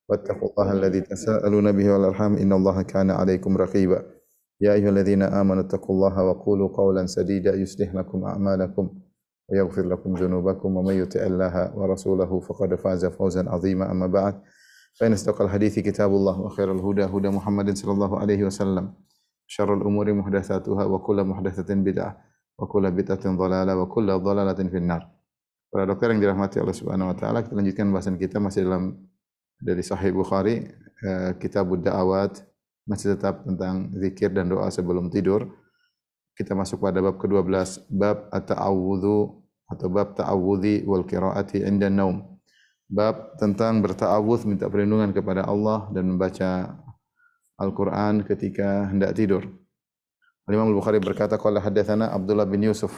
واتقوا الله الذي تساءلون به والأرحام إن الله كان عليكم رقيبا يا أيها الذين آمنوا اتقوا الله وقولوا قولا سديدا يصلح لكم أعمالكم ويغفر لكم ذنوبكم ومن يطع الله ورسوله فقد فاز فوزا عظيما أما بعد فإن أصدق الحديث كتاب الله وخير الهدى هدى محمد صلى الله عليه وسلم شر الأمور محدثاتها وكل محدثة بدعة وكل بدعة ضلالة وكل ضلالة في النار. Para dokter yang dirahmati Allah Subhanahu wa taala, kita lanjutkan bahasan kita masih dari Sahih Bukhari, Kitabud Da'awat, masih tetap tentang zikir dan doa sebelum tidur. Kita masuk pada bab ke-12, bab at-ta'awudzu atau bab ta'awudzi wal qiraati 'inda naum. Bab tentang berta'awudz, minta perlindungan kepada Allah dan membaca Al-Qur'an ketika hendak tidur. Imam Al-Bukhari berkata, qala hadatsana Abdullah bin Yusuf.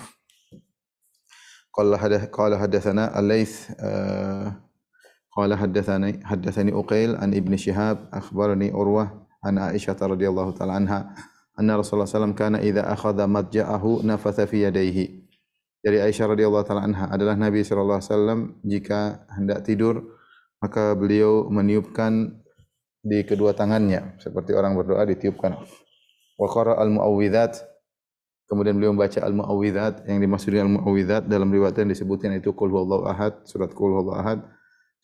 قال حدثنا الليث قال حدثني أقيل عن ابن شهاب أخبرني أروة عن عائشة رضي الله تعالى عنها أن رسول الله صلى الله عليه وسلم كان إذا أخذ مضجعه نفث في يديه. Dari Aisyah radhiyallahu taala anha adalah Nabi sallallahu alaihi wasallam jika hendak tidur maka beliau meniupkan di kedua tangannya seperti orang berdoa ditiupkan. Wa qara al-muawwidzat, kemudian beliau membaca al-muawwidzat. Yang dimaksud dengan al-muawwidzat dalam riwayat yang disebutkan itu qul huwallahu ahad, surat qul huwallahu ahad,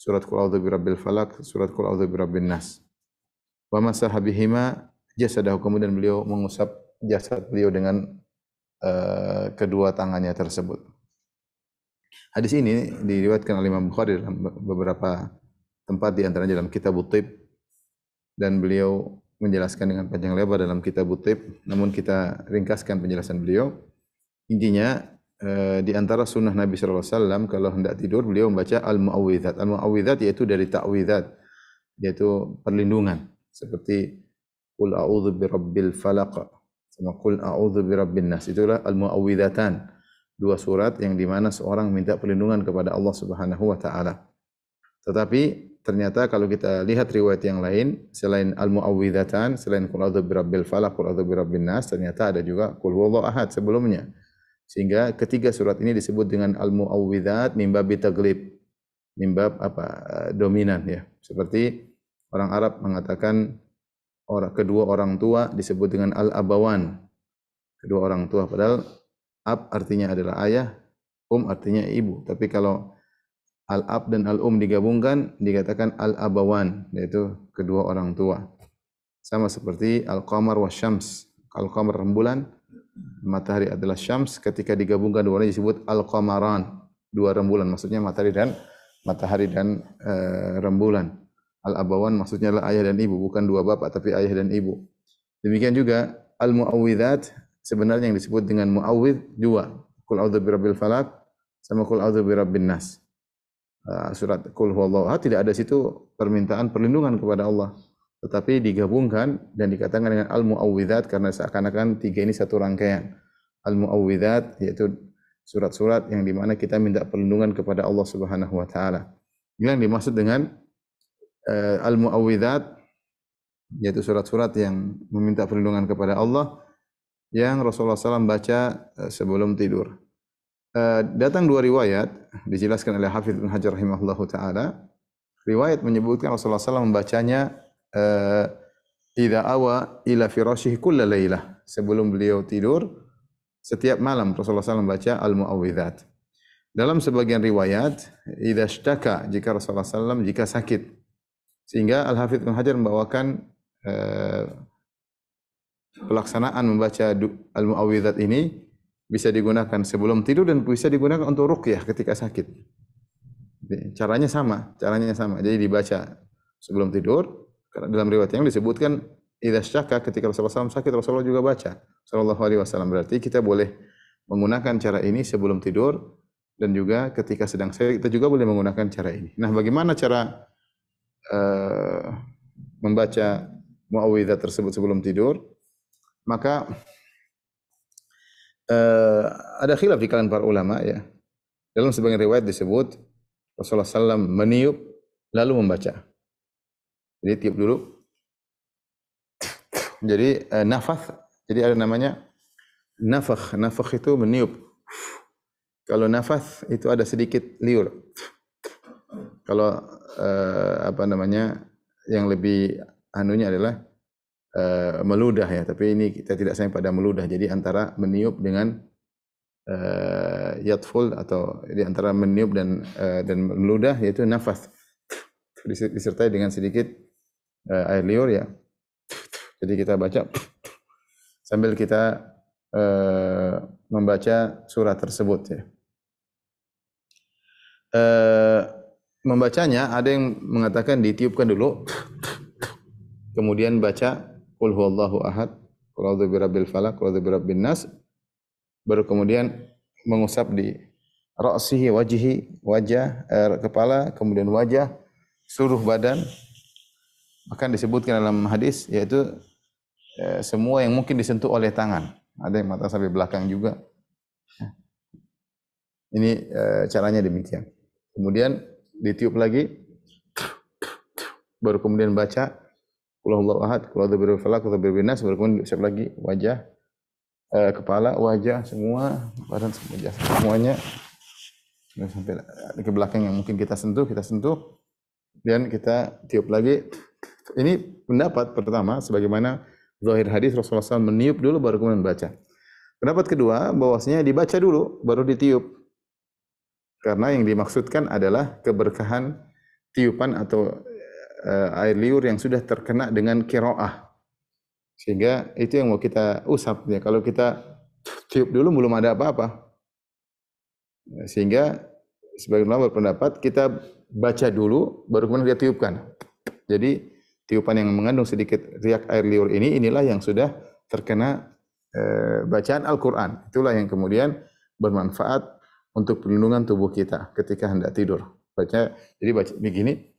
surat qul a'udzu birabbil falaq, surat qul a'udzu birabbin nas. Wa masaha bihima jasadahu, kemudian beliau mengusap jasad beliau dengan kedua tangannya tersebut. Hadis ini diriwayatkan oleh Imam Bukhari dalam beberapa tempat, di antaranya dalam Kitabut Thib, dan beliau menjelaskan dengan panjang lebar dalam Kitabut Thib, namun kita ringkaskan penjelasan beliau. Intinya di antara sunnah Nabi sallallahu alaihi wasallam kalau hendak tidur beliau membaca al-muawwidzat. Al-muawwidzat yaitu dari ta'widzat, yaitu perlindungan, seperti qul a'udzu birabbil falaq sama qul a'udzu birabbin nas. Itulah al-muawwidzatan, dua surat yang di mana seorang minta perlindungan kepada Allah Subhanahu wa taala. Tetapi ternyata kalau kita lihat riwayat yang lain, selain al-muawwidzatan, selain qul a'udzu birabbil falaq, qul a'udzu birabbin nas, ternyata ada juga qul huwallahu ahad sebelumnya. Sehingga ketiga surat ini disebut dengan al-muawwidzat min babi taglib, min bab dominan ya. Seperti orang Arab mengatakan kedua orang tua disebut dengan al-abawan, kedua orang tua, padahal ab artinya adalah ayah, artinya ibu. Tapi kalau al-ab dan al-um digabungkan dikatakan al-abawan, yaitu kedua orang tua. Sama seperti al-qamar wa syams. Al-qamar rembulan, matahari adalah syams, ketika digabungkan dua duanya disebut al-qamaran, dua rembulan, maksudnya matahari dan rembulan. Al-abawan maksudnya adalah ayah dan ibu, bukan dua bapak tapi ayah dan ibu. Demikian juga al-muawwidzat, sebenarnya yang disebut dengan muawwidz dua, qul a'udzu birabbil falaq sama qul a'udzu birabbin nas. Surat qul huwallahu ahad tidak ada situ permintaan perlindungan kepada Allah, tetapi digabungkan dan dikatakan dengan al-muawwidzat karena seakan-akan tiga ini satu rangkaian. Al-muawwidzat yaitu surat-surat yang di mana kita minta perlindungan kepada Allah Subhanahu wa taala. Ini yang dimaksud dengan al-muawwidzat, yaitu surat-surat yang meminta perlindungan kepada Allah yang Rasulullah SAW baca sebelum tidur. Datang dua riwayat dijelaskan oleh Hafidz Ibnu Hajar rahimahullahu taala. Riwayat menyebutkan Rasulullah SAW membacanya idza awa ila firashihi kulla lailah, sebelum beliau tidur setiap malam Rasulullah SAW membaca al-muawwidzat. Dalam sebagian riwayat idza ishtaka, jika Rasulullah SAW jika sakit. Sehingga Al-Hafidz Ibnu Hajar membawakan pelaksanaan membaca al-muawwidzat ini bisa digunakan sebelum tidur dan bisa digunakan untuk ruqyah ketika sakit. Caranya sama. Jadi dibaca sebelum tidur. Karena dalam riwayat yang disebutkan idza syaka, ketika Rasulullah SAW sakit Rasulullah juga baca sallallahu alaihi wasallam. Berarti kita boleh menggunakan cara ini sebelum tidur, dan juga ketika sedang sakit kita juga boleh menggunakan cara ini. Nah, bagaimana cara membaca muawwidzat tersebut sebelum tidur? Maka ada khilaf di kalangan para ulama ya. Dalam sebagian riwayat disebut Rasulullah SAW meniup lalu membaca. Jadi tiup dulu. Jadi nafath. Jadi ada namanya nafakh. Nafakh itu meniup. Kalau nafath itu ada sedikit liur. Kalau apa namanya, yang lebih anunya adalah meludah ya, tapi ini kita tidak sampai pada meludah. Jadi antara meniup dengan yatful, atau di antara meniup dan meludah, yaitu nafas disertai dengan sedikit air liur ya. Jadi kita baca sambil kita membaca surah tersebut ya. Membacanya ada yang mengatakan ditiupkan dulu, kemudian baca qul huwallahu ahad, qul a'udzu birabbil falaq, qul a'udzu birabbin nas, baru kemudian mengusap di ra'sihi, wajah, kepala, kemudian wajah, seluruh badan. Bahkan disebutkan dalam hadis, yaitu semua yang mungkin disentuh oleh tangan. Ada yang mata sampai belakang juga. Ini caranya demikian. Kemudian ditiup lagi, baru kemudian baca qul huwallahu ahad, qul a'udzu birabbil falaq, qul a'udzu birabbin nas, baru kemudian diusap lagi wajah, kepala, wajah, semua badan, semuanya sampai ke belakang yang mungkin kita sentuh, dan kita tiup lagi. Ini pendapat pertama, sebagaimana zahir hadis Rasulullah SAW meniup dulu baru kemudian baca. Pendapat kedua, bahwasanya dibaca dulu baru ditiup, karena yang dimaksudkan adalah keberkahan tiupan atau air liur yang sudah terkena dengan qiraah. Sehingga itu yang mau kita usap ya. Kalau kita tiup dulu belum ada apa-apa. Sehingga sebagian ulama berpendapat kita baca dulu baru kemudian kita tiupkan. Jadi tiupan yang mengandung sedikit riak air liur inilah yang sudah terkena bacaan Al-Qur'an. Itulah yang kemudian bermanfaat untuk perlindungan tubuh kita ketika hendak tidur. Jadi baca begini,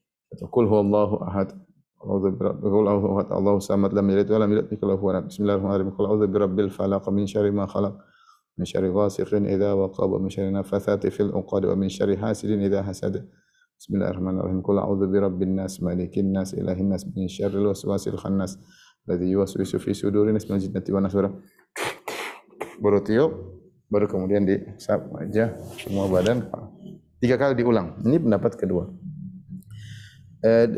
qul huwallahu ahad, Allahu samad, lam yalid wa lam yulad, lahu kufuwan ahad. Bismillahirrahmanirrahim. Qul a'udzu birabbil falaq, min syarri ma khalaq, min syarri ghasiqin idza waqab, min syarri nafatsati fil 'uqad, wa min syarri hasidin idza hasad. Bismillahirrahmanirrahim. Qul a'udzu birabbin nas, malikin nas, ilahin nas, min syarril waswasil khannas, alladzi yuwaswisu fi sudurin nas, minal jinnati wan nas. Baru tiup, baru kemudian disap wajah, semua badan. 3 kali diulang. Ini pendapat kedua.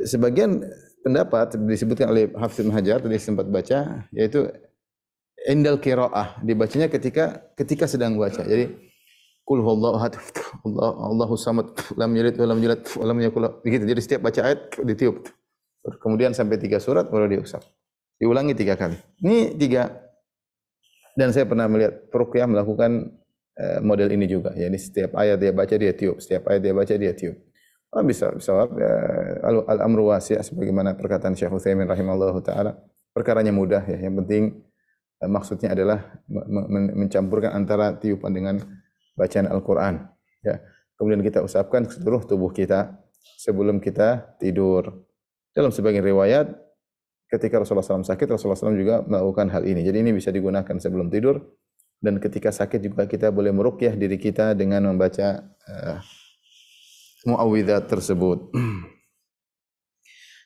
Sebagian pendapat disebutkan oleh Hafiz Ibnu Hajar tadi sempat baca, yaitu indal qiraah, dibacanya ketika sedang baca. Jadi qul huwallahu ahad, Allahu samad, lam yalid wa lam yulad wa lam yakul lahu, begitu. Jadi setiap baca ayat ditiup. Kemudian sampai 3 surat baru diusap. Diulangi 3 kali. Ini 3. Dan saya pernah melihat peruqyah melakukan model ini juga. Yani setiap ayat dia baca dia tiup, setiap ayat dia baca dia tiup. Bisa al-amru wasi', sebagaimana perkataan Syekh Utsaimin rahimahullahu taala. Perkaranya mudah ya, yang penting maksudnya adalah mencampurkan antara tiupan dengan bacaan Al-Qur'an ya. Kemudian kita usapkan ke seluruh tubuh kita sebelum kita tidur. Dalam sebagian riwayat ketika Rasulullah SAW sakit, Rasulullah SAW juga melakukan hal ini. Jadi ini bisa digunakan sebelum tidur, dan ketika sakit juga kita boleh meruqyah diri kita dengan membaca muawwidzat tersebut.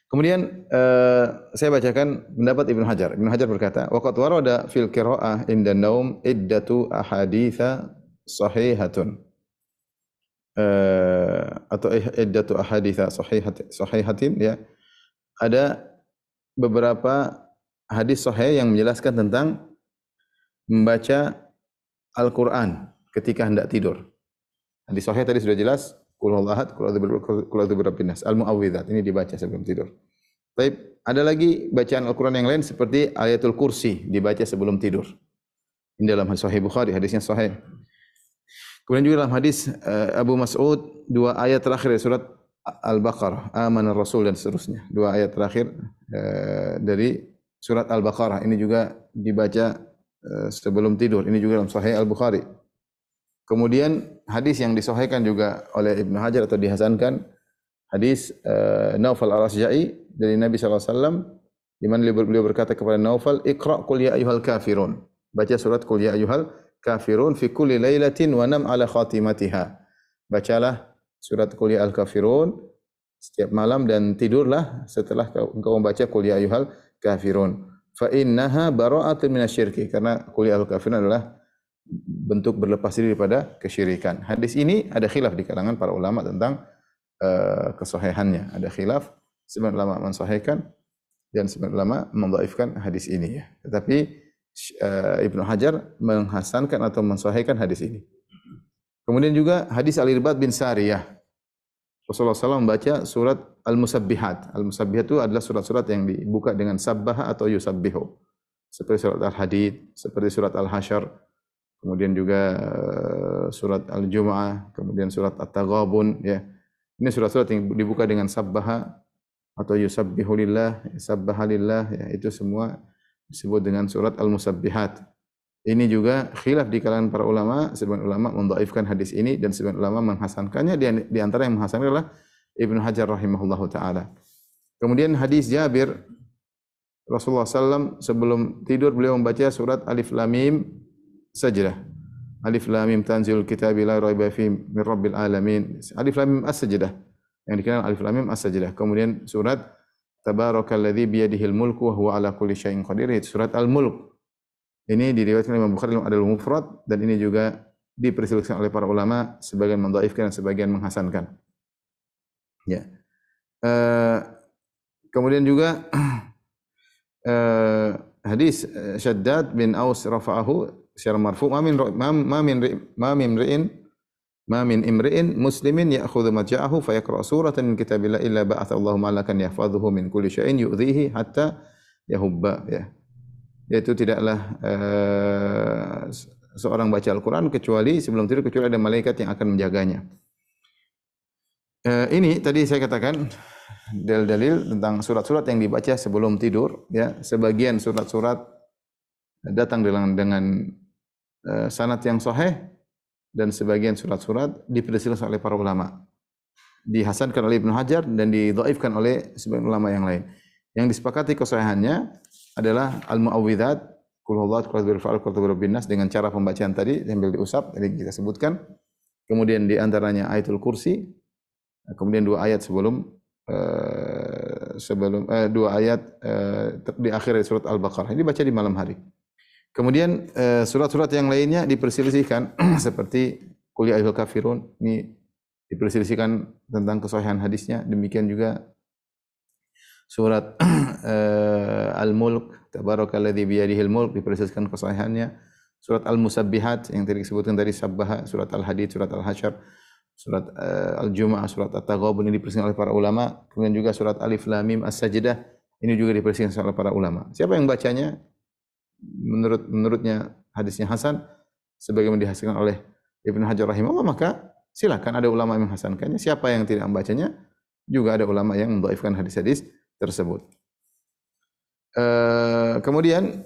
Kemudian saya bacakan pendapat Ibnu Hajar. Ibnu Hajar berkata, "Waqad warada fil qiraa'ah inda naum iddatu ahaditsa sahihatun." Atau iddatu ahaditsa sahihatin ya. Ada beberapa hadis sahih yang menjelaskan tentang membaca Al-Qur'an ketika hendak tidur. Hadis sahih tadi sudah jelas. Qul huwallahu ahad, qul a'udzu birabbin nas, al-mu'awwidzat. Ini dibaca sebelum tidur. Baik, ada lagi bacaan Al-Qur'an yang lain seperti ayatul kursi dibaca sebelum tidur. Ini dalam Sahih Bukhari, hadisnya sahih. Kemudian juga dalam hadis Abu Mas'ud, 2 ayat terakhir dari surat Al-Baqarah, amanar rasul dan seterusnya. 2 ayat terakhir dari surat Al-Baqarah ini juga dibaca sebelum tidur. Ini juga dalam Sahih Al-Bukhari. Kemudian hadis yang disahihkan juga oleh Ibnu Hajar atau dihasankan, hadis Naufal Al-Asja'i dari Nabi SAW, di mana beliau berkata kepada Naufal, "Iqra' qul ya ayyuhal kafirun." Baca surat qul ya ayyuhal kafirun fi kulli lailatin wa nam ala khatimatiha. Bacalah surat qul ya al-kafirun setiap malam dan tidurlah setelah engkau membaca qul ya ayyuhal kafirun. Fa innaha bara'atun minasyirki, karena qul ya al-kafirun adalah bentuk berlepas diri daripada kesyirikan. Hadis ini ada khilaf di kalangan para ulama tentang kesahihannya. Ada khilaf, sebagian ulama mensahihkan dan sebagian ulama mendhaifkan hadis ini ya. Tetapi Ibnu Hajar menghasankan atau mensahihkan hadis ini. Kemudian juga hadis Al-Irbad bin Sariyah. Rasulullah SAW membaca surat Al-Musabbihat. Al-Musabbihat itu adalah surat-surat yang dibuka dengan sabbaha atau yusabbihu. Seperti surat Al-Hadid, seperti surat Al-Hasyr, kemudian juga surat Al-Jumu'ah, kemudian surat At-Taghabun ya. Ini surat-surat yang dibuka dengan sabbaha atau yusabbihu lillah, sabbaha lillah ya, itu semua disebut dengan surat Al-Musabbihat. Ini juga khilaf di kalangan para ulama, sebagian ulama mendhaifkan hadis ini dan sebagian ulama menghasankannya. Di antara yang menghasankan adalah Ibnu Hajar rahimahullahu taala. Kemudian hadis Jabir, Rasulullah SAW sebelum tidur beliau membaca surat Alif Lam Mim Sajdah. Alif Lam Mim tanzilul kitabi la raiba fihi min rabbil alamin. Alif Lam Mim As-Sajdah. Yang dikenal Alif Lam Mim As-Sajdah. Kemudian surat Tabarakalladzi biyadihil mulku wa huwa ala kulli syai'in qadir, itu surat Al-Mulk. Ini diriwayatkan oleh Imam Bukhari dalam Adabul Mufrad dan ini juga diperselisihkan oleh para ulama, sebagian mendhaifkan dan sebagian menghasankan. Ya. Kemudian juga hadis Shaddad bin Aus rafa'ahu secara marfu' ma min imri'in muslimin ya'khudhu matja'ahu fa yaqra'u suratan min kitabillah illa ba'atha Allahu malakan yahfazuhu min kulli syai'in yu'dhihi hatta yahubba ya. Yaitu tidaklah seorang baca Al-Qur'an kecuali sebelum tidur, kecuali ada malaikat yang akan menjaganya. Ini tadi saya katakan dalil-dalil tentang surat-surat yang dibaca sebelum tidur ya. Sebagian surat-surat datang dengan sanad yang sahih dan sebagian surat-surat diperselisihkan oleh para ulama. Dihasankan oleh Ibnu Hajar dan didhaifkan oleh sebagian ulama yang lain. Yang disepakati kesahihannya adalah al-mu'awwidzat, qul huwallahu ahad, qul a'udzu birabbin nas, dengan cara pembacaan tadi sambil diusap tadi kita sebutkan. Kemudian di antaranya ayatul kursi, kemudian dua ayat dua ayat di akhir surat Al-Baqarah. Ini baca di malam hari. Kemudian surat-surat yang lainnya diperselisihkan seperti Qul ya ayyuhal kafirun, ini diperselisihkan tentang kesahihan hadisnya. Demikian juga surat Al-Mulk, Tabarakalladzi biyadihil mulk, diperselisihkan kesahihannya. Surat Al-Musabbihat yang tadi disebutkan tadi sabbaha, surat Al-Hadid, surat Al-Hasyr, surat Al-Jumu'ah, surat At-Taghabun ini diperselisihkan oleh para ulama. Kemudian juga surat Alif Lam Mim As-Sajdah ini juga diperselisihkan oleh para ulama. Siapa yang bacanya menurutnya hadisnya hasan sebagaimana dihasilkan oleh Ibnu Hajar rahimahullah, maka silakan, ada ulama yang menghasankannya. Siapa yang tidak membacanya, juga ada ulama yang mendhaifkan hadis-hadis tersebut. Kemudian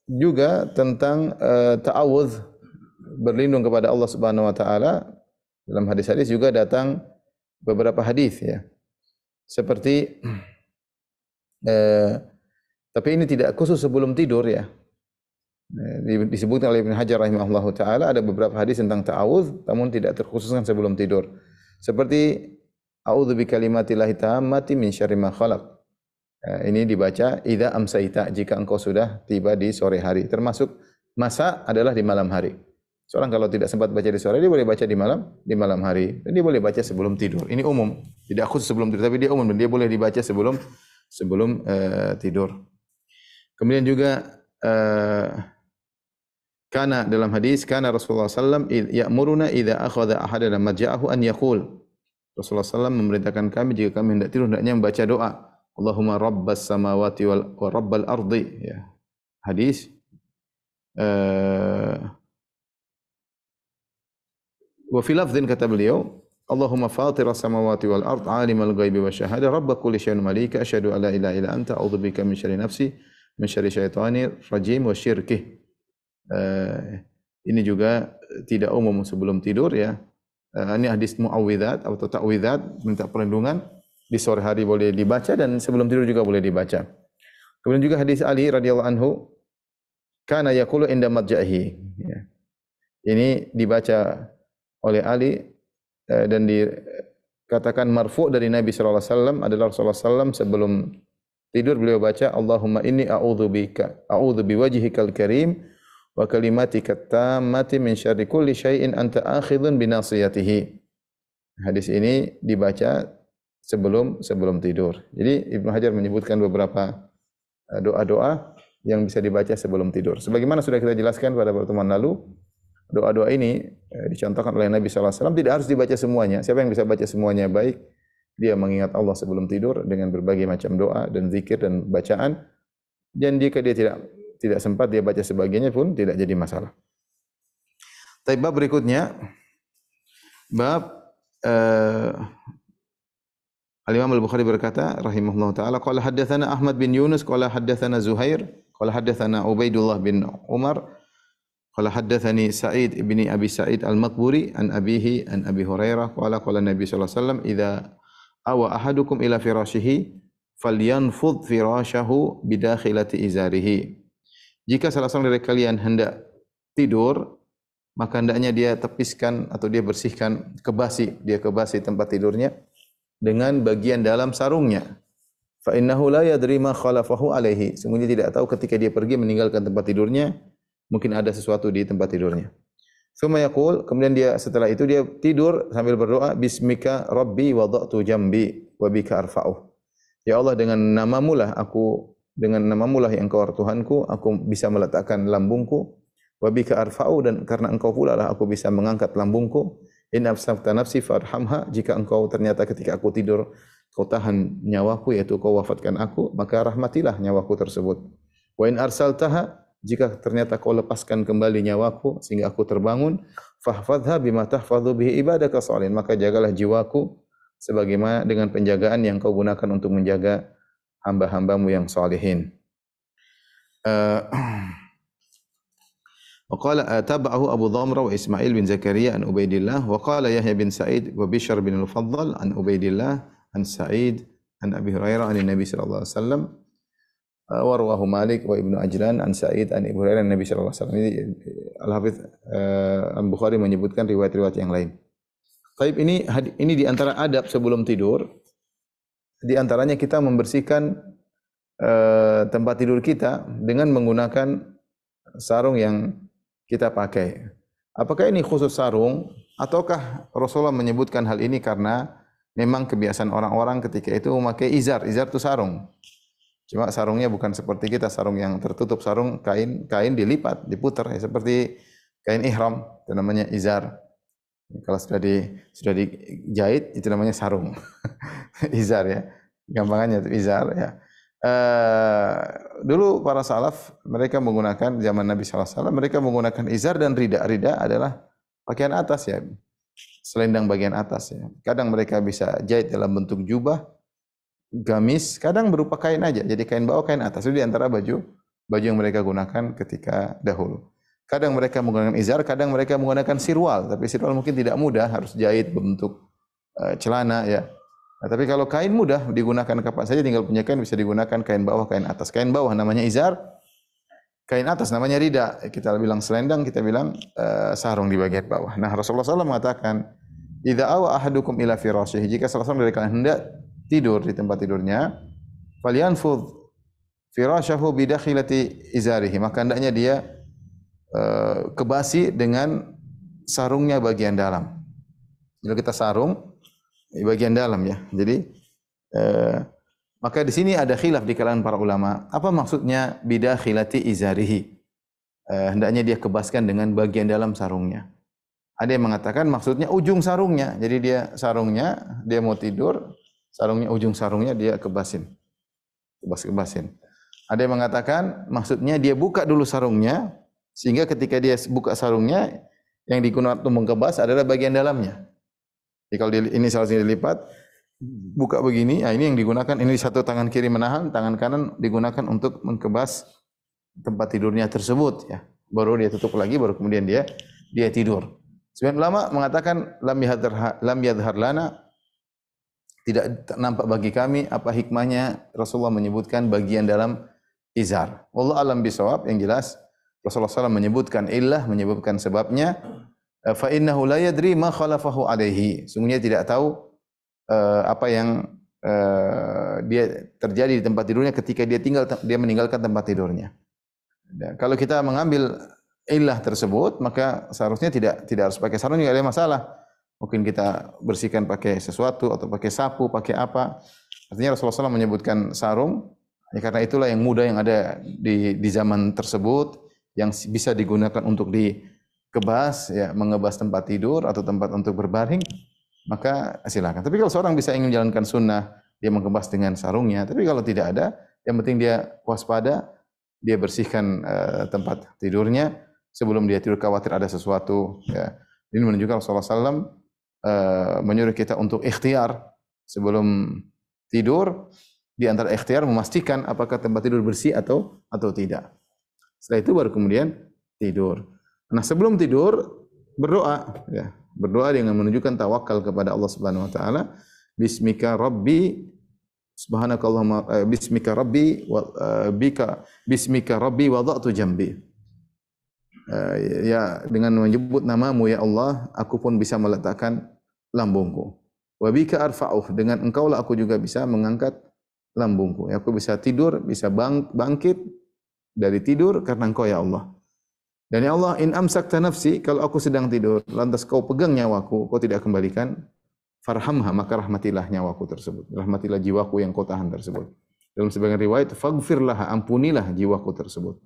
juga tentang ta'awudz, berlindung kepada Allah Subhanahu wa taala. Dalam hadis-hadis juga datang beberapa hadis ya. Seperti tapi ini tidak khusus sebelum tidur ya. Disebutkan oleh Ibnu Hajar rahimahullahu taala ada beberapa hadis tentang ta'awudz namun tidak terkhususkan sebelum tidur. Seperti a'udzu bikalimatillahi tammati min syarri ma khalaq. Ini dibaca idza amsayta, jika engkau sudah tiba di sore hari. Termasuk masa adalah di malam hari. Seorang kalau tidak sempat baca di sore, dia boleh baca di malam hari. Dan dia boleh baca sebelum tidur. Ini umum, tidak khusus sebelum tidur, tapi dia umum dan dia boleh dibaca sebelum tidur. Kemudian juga kana dalam hadis, kana Rasulullah sallallahu alaihi wasallam ya'muruna idza akhadha ahadana madja'ahu an yaqul. Rasulullah sallallahu memerintahkan kami jika kami hendak tidur hendaknya membaca doa, Allahumma rabbas samawati wa rabbal ardi ya. Hadis wa fi lafdhin kata beliau, Allahumma fatiras samawati wal ard, alimal ghaibi wasyahada, rabb kulli syai'in malika, asyhadu an la ilaha illa anta, a'udzubika min syarri nafsi, min syarri syaitanir rajim wa syirkih. Ini juga tidak umum sebelum tidur ya. Ini hadis muawwidzat atau ta'widzat, minta perlindungan. Di sore hari boleh dibaca dan sebelum tidur juga boleh dibaca. Kemudian juga hadis Ali radhiyallahu anhu, kana yaqulu inda madja'ihi ya. Ini dibaca oleh Ali dan dikatakan marfu' dari Nabi sallallahu alaihi wasallam, adalah Rasulullah sallallahu sebelum tidur beliau baca, Allahumma inni a'udzu biwajhikal karim wa kalimatika tammati min syarri kulli syai'in anta akhidhun bi nasiyatihi. Hadis ini dibaca sebelum tidur. Jadi Ibnu Hajar menyebutkan beberapa doa-doa yang bisa dibaca sebelum tidur. Sebagaimana sudah kita jelaskan pada pertemuan lalu, doa-doa ini dicontohkan oleh Nabi SAW, tidak harus dibaca semuanya. Siapa yang bisa baca semuanya baik, dia mengingat Allah sebelum tidur dengan berbagai macam doa dan zikir dan bacaan. Dan jika dia tidak sempat, dia baca sebagiannya pun tidak jadi masalah. Tapi bab berikutnya, bab Al-Imam Al-Bukhari berkata rahimahullah taala, qala haddatsana Ahmad bin Yunus qala haddatsana Zuhair qala haddatsana Ubaidullah bin Umar qala haddatsani Sa'id bin Abi Sa'id Al-Maqburi an abihi an Abi Hurairah qala qala Nabi sallallahu alaihi wasallam idza awa ahadukum ila firashihi falyanfudh firashahu bidakhilati izarihi. Jika salah seorang dari kalian hendak tidur, maka hendaknya dia tepiskan atau dia bersihkan, dia kebasi tempat tidurnya dengan bagian dalam sarungnya. Fa innahu la yadri ma khalafahu alaihi. Sungguhnya tidak tahu ketika dia pergi meninggalkan tempat tidurnya, mungkin ada sesuatu di tempat tidurnya. Tsumma yaqul, kemudian dia setelah itu dia tidur sambil berdoa, bismika rabbi wada'tu jambi wa bika arfa'uh. Ya Allah, dengan namamu lah yang Engkau Tuhanku, aku bisa meletakkan lambungku. Wa bika arfa'u, dan karena Engkau pula lah aku bisa mengangkat lambungku. In absafta nafsi farhamha, jika Engkau ternyata ketika aku tidur Kau tahan nyawaku, yaitu Kau wafatkan aku, maka rahmatilah nyawaku tersebut. Wa in arsaltaha, jika ternyata Kau lepaskan kembali nyawaku sehingga aku terbangun, fahfadha bima tahfadhu bihi ibadaka shalihin, maka jagalah jiwaku sebagaimana dengan penjagaan yang Kau gunakan untuk menjaga hamba-hambamu yang salihin. وقال تابعه أبو ضامرة وإسماعيل بن زكريا عن عبيد الله وقال يحيى بن سعيد وبشر بن المفضل عن عبيد الله عن سعيد عن أبي هريرة عن النبي صلى الله عليه وسلم ورواه مالك وابن عجلان عن سعيد عن أبي هريرة عن النبي صلى الله عليه وسلم. Ini Al-Hafidz Al-Bukhari menyebutkan riwayat-riwayat yang lain. Taib, ini di antara adab sebelum tidur, di antaranya kita membersihkan tempat tidur kita dengan menggunakan sarung yang kita pakai. Apakah ini khusus sarung ataukah Rasulullah menyebutkan hal ini karena memang kebiasaan orang-orang ketika itu memakai izar. Izar itu sarung. Cuma sarungnya bukan seperti kita, sarung yang tertutup, sarung kain dilipat, diputar ya, seperti kain ihram, itu namanya izar. Kalau sudah dijahit itu namanya sarung. Izar ya. Gampangannya itu izar ya. Dulu para salaf mereka menggunakan zaman Nabi SAW, mereka menggunakan izar dan rida. Rida adalah pakaian atas ya, selendang bagian atas ya. Kadang mereka bisa jahit dalam bentuk jubah, gamis, kadang berupa kain aja. Jadi kain bawah, kain atas. Itu di antara baju yang mereka gunakan ketika dahulu. Kadang mereka menggunakan izar, kadang mereka menggunakan sirwal. Tapi sirwal mungkin tidak mudah, harus jahit berbentuk celana ya. Nah, tapi kalau kain mudah digunakan kapan saja, tinggal punya kain bisa digunakan, kain bawah, kain atas. Kain bawah namanya izar, kain atas namanya rida. Kita bilang selendang, kita bilang sarung di bagian bawah. Nah, Rasulullah SAW mengatakan, "Idza awa ahadukum ila firashihi," jika salah seorang dari kalian hendak tidur di tempat tidurnya, falyanfudh firashahu bidakhilati izarihi, maka hendaknya dia kebasi dengan sarungnya bagian dalam. Kalau kita sarung di bagian dalam ya. Jadi maka di sini ada khilaf di kalangan para ulama. Apa maksudnya bidakhilati izarihi? Hendaknya dia kebaskan dengan bagian dalam sarungnya. Ada yang mengatakan maksudnya ujung sarungnya. Jadi dia mau tidur, ujung sarungnya dia kebasin. Kebasin. Ada yang mengatakan maksudnya dia buka dulu sarungnya, sehingga ketika dia buka sarungnya, yang digunakan untuk mengkebas adalah bagian dalamnya. Jadi kalau ini seharusnya dilipat, buka begini, nah ini yang digunakan, ini satu tangan kiri menahan, tangan kanan digunakan untuk mengkebas tempat tidurnya tersebut ya. Baru dia tutup lagi, baru kemudian dia tidur. Sebagian ulama mengatakan lam yadhhar lana, tidak nampak bagi kami apa hikmahnya Rasulullah menyebutkan bagian dalam izar. Wallahu alam bisawab, yang jelas Rasulullah SAW menyebutkan sebabnya. Fa innahu la yadri ma khalafahu alaihi. Sungguhnya tidak tahu apa yang dia terjadi di tempat tidurnya ketika dia meninggalkan tempat tidurnya. Dan kalau kita mengambil illah tersebut, maka seharusnya tidak harus pakai sarung, tidak ada masalah. Mungkin kita bersihkan pakai sesuatu atau pakai sapu, pakai apa. Artinya Rasulullah SAW menyebutkan sarung, ya karena itulah yang mudah yang ada di zaman tersebut, yang bisa digunakan untuk dikebas, ya, mengebas tempat tidur atau tempat untuk berbaring, maka silakan. Tapi kalau seorang bisa ingin menjalankan sunnah, dia mengebas dengan sarungnya. Tapi kalau tidak ada, yang penting dia waspada, dia bersihkan tempat tidurnya sebelum dia tidur, khawatir ada sesuatu. Ya. Ini menunjukkan Rasulullah SAW menyuruh kita untuk ikhtiar sebelum tidur. Di antara ikhtiar memastikan apakah tempat tidur bersih atau tidak. Setelah itu baru kemudian tidur. Nah, sebelum tidur berdoa, ya. Berdoa dengan menunjukkan tawakal kepada Allah Subhanahu wa taala. Bismika Rabbi subhanakallahumma bismika Rabbi wa bismika Rabbi wada'tu jambi. Ya, dengan menyebut namamu ya Allah, aku pun bisa meletakkan lambungku. Wa bika arfa'uh, dengan engkaulah aku juga bisa mengangkat lambungku. Aku bisa tidur, bisa bangkit dari tidur karena engkau ya Allah. Dan ya Allah, in amsakta nafsi, kalau aku sedang tidur, lantas kau pegang nyawaku, kau tidak kembalikan, farhamha, maka rahmatilah nyawaku tersebut. Rahmatilah jiwaku yang kau tahan tersebut. Dalam sebagian riwayat, faghfirlah, ampunilah jiwaku tersebut.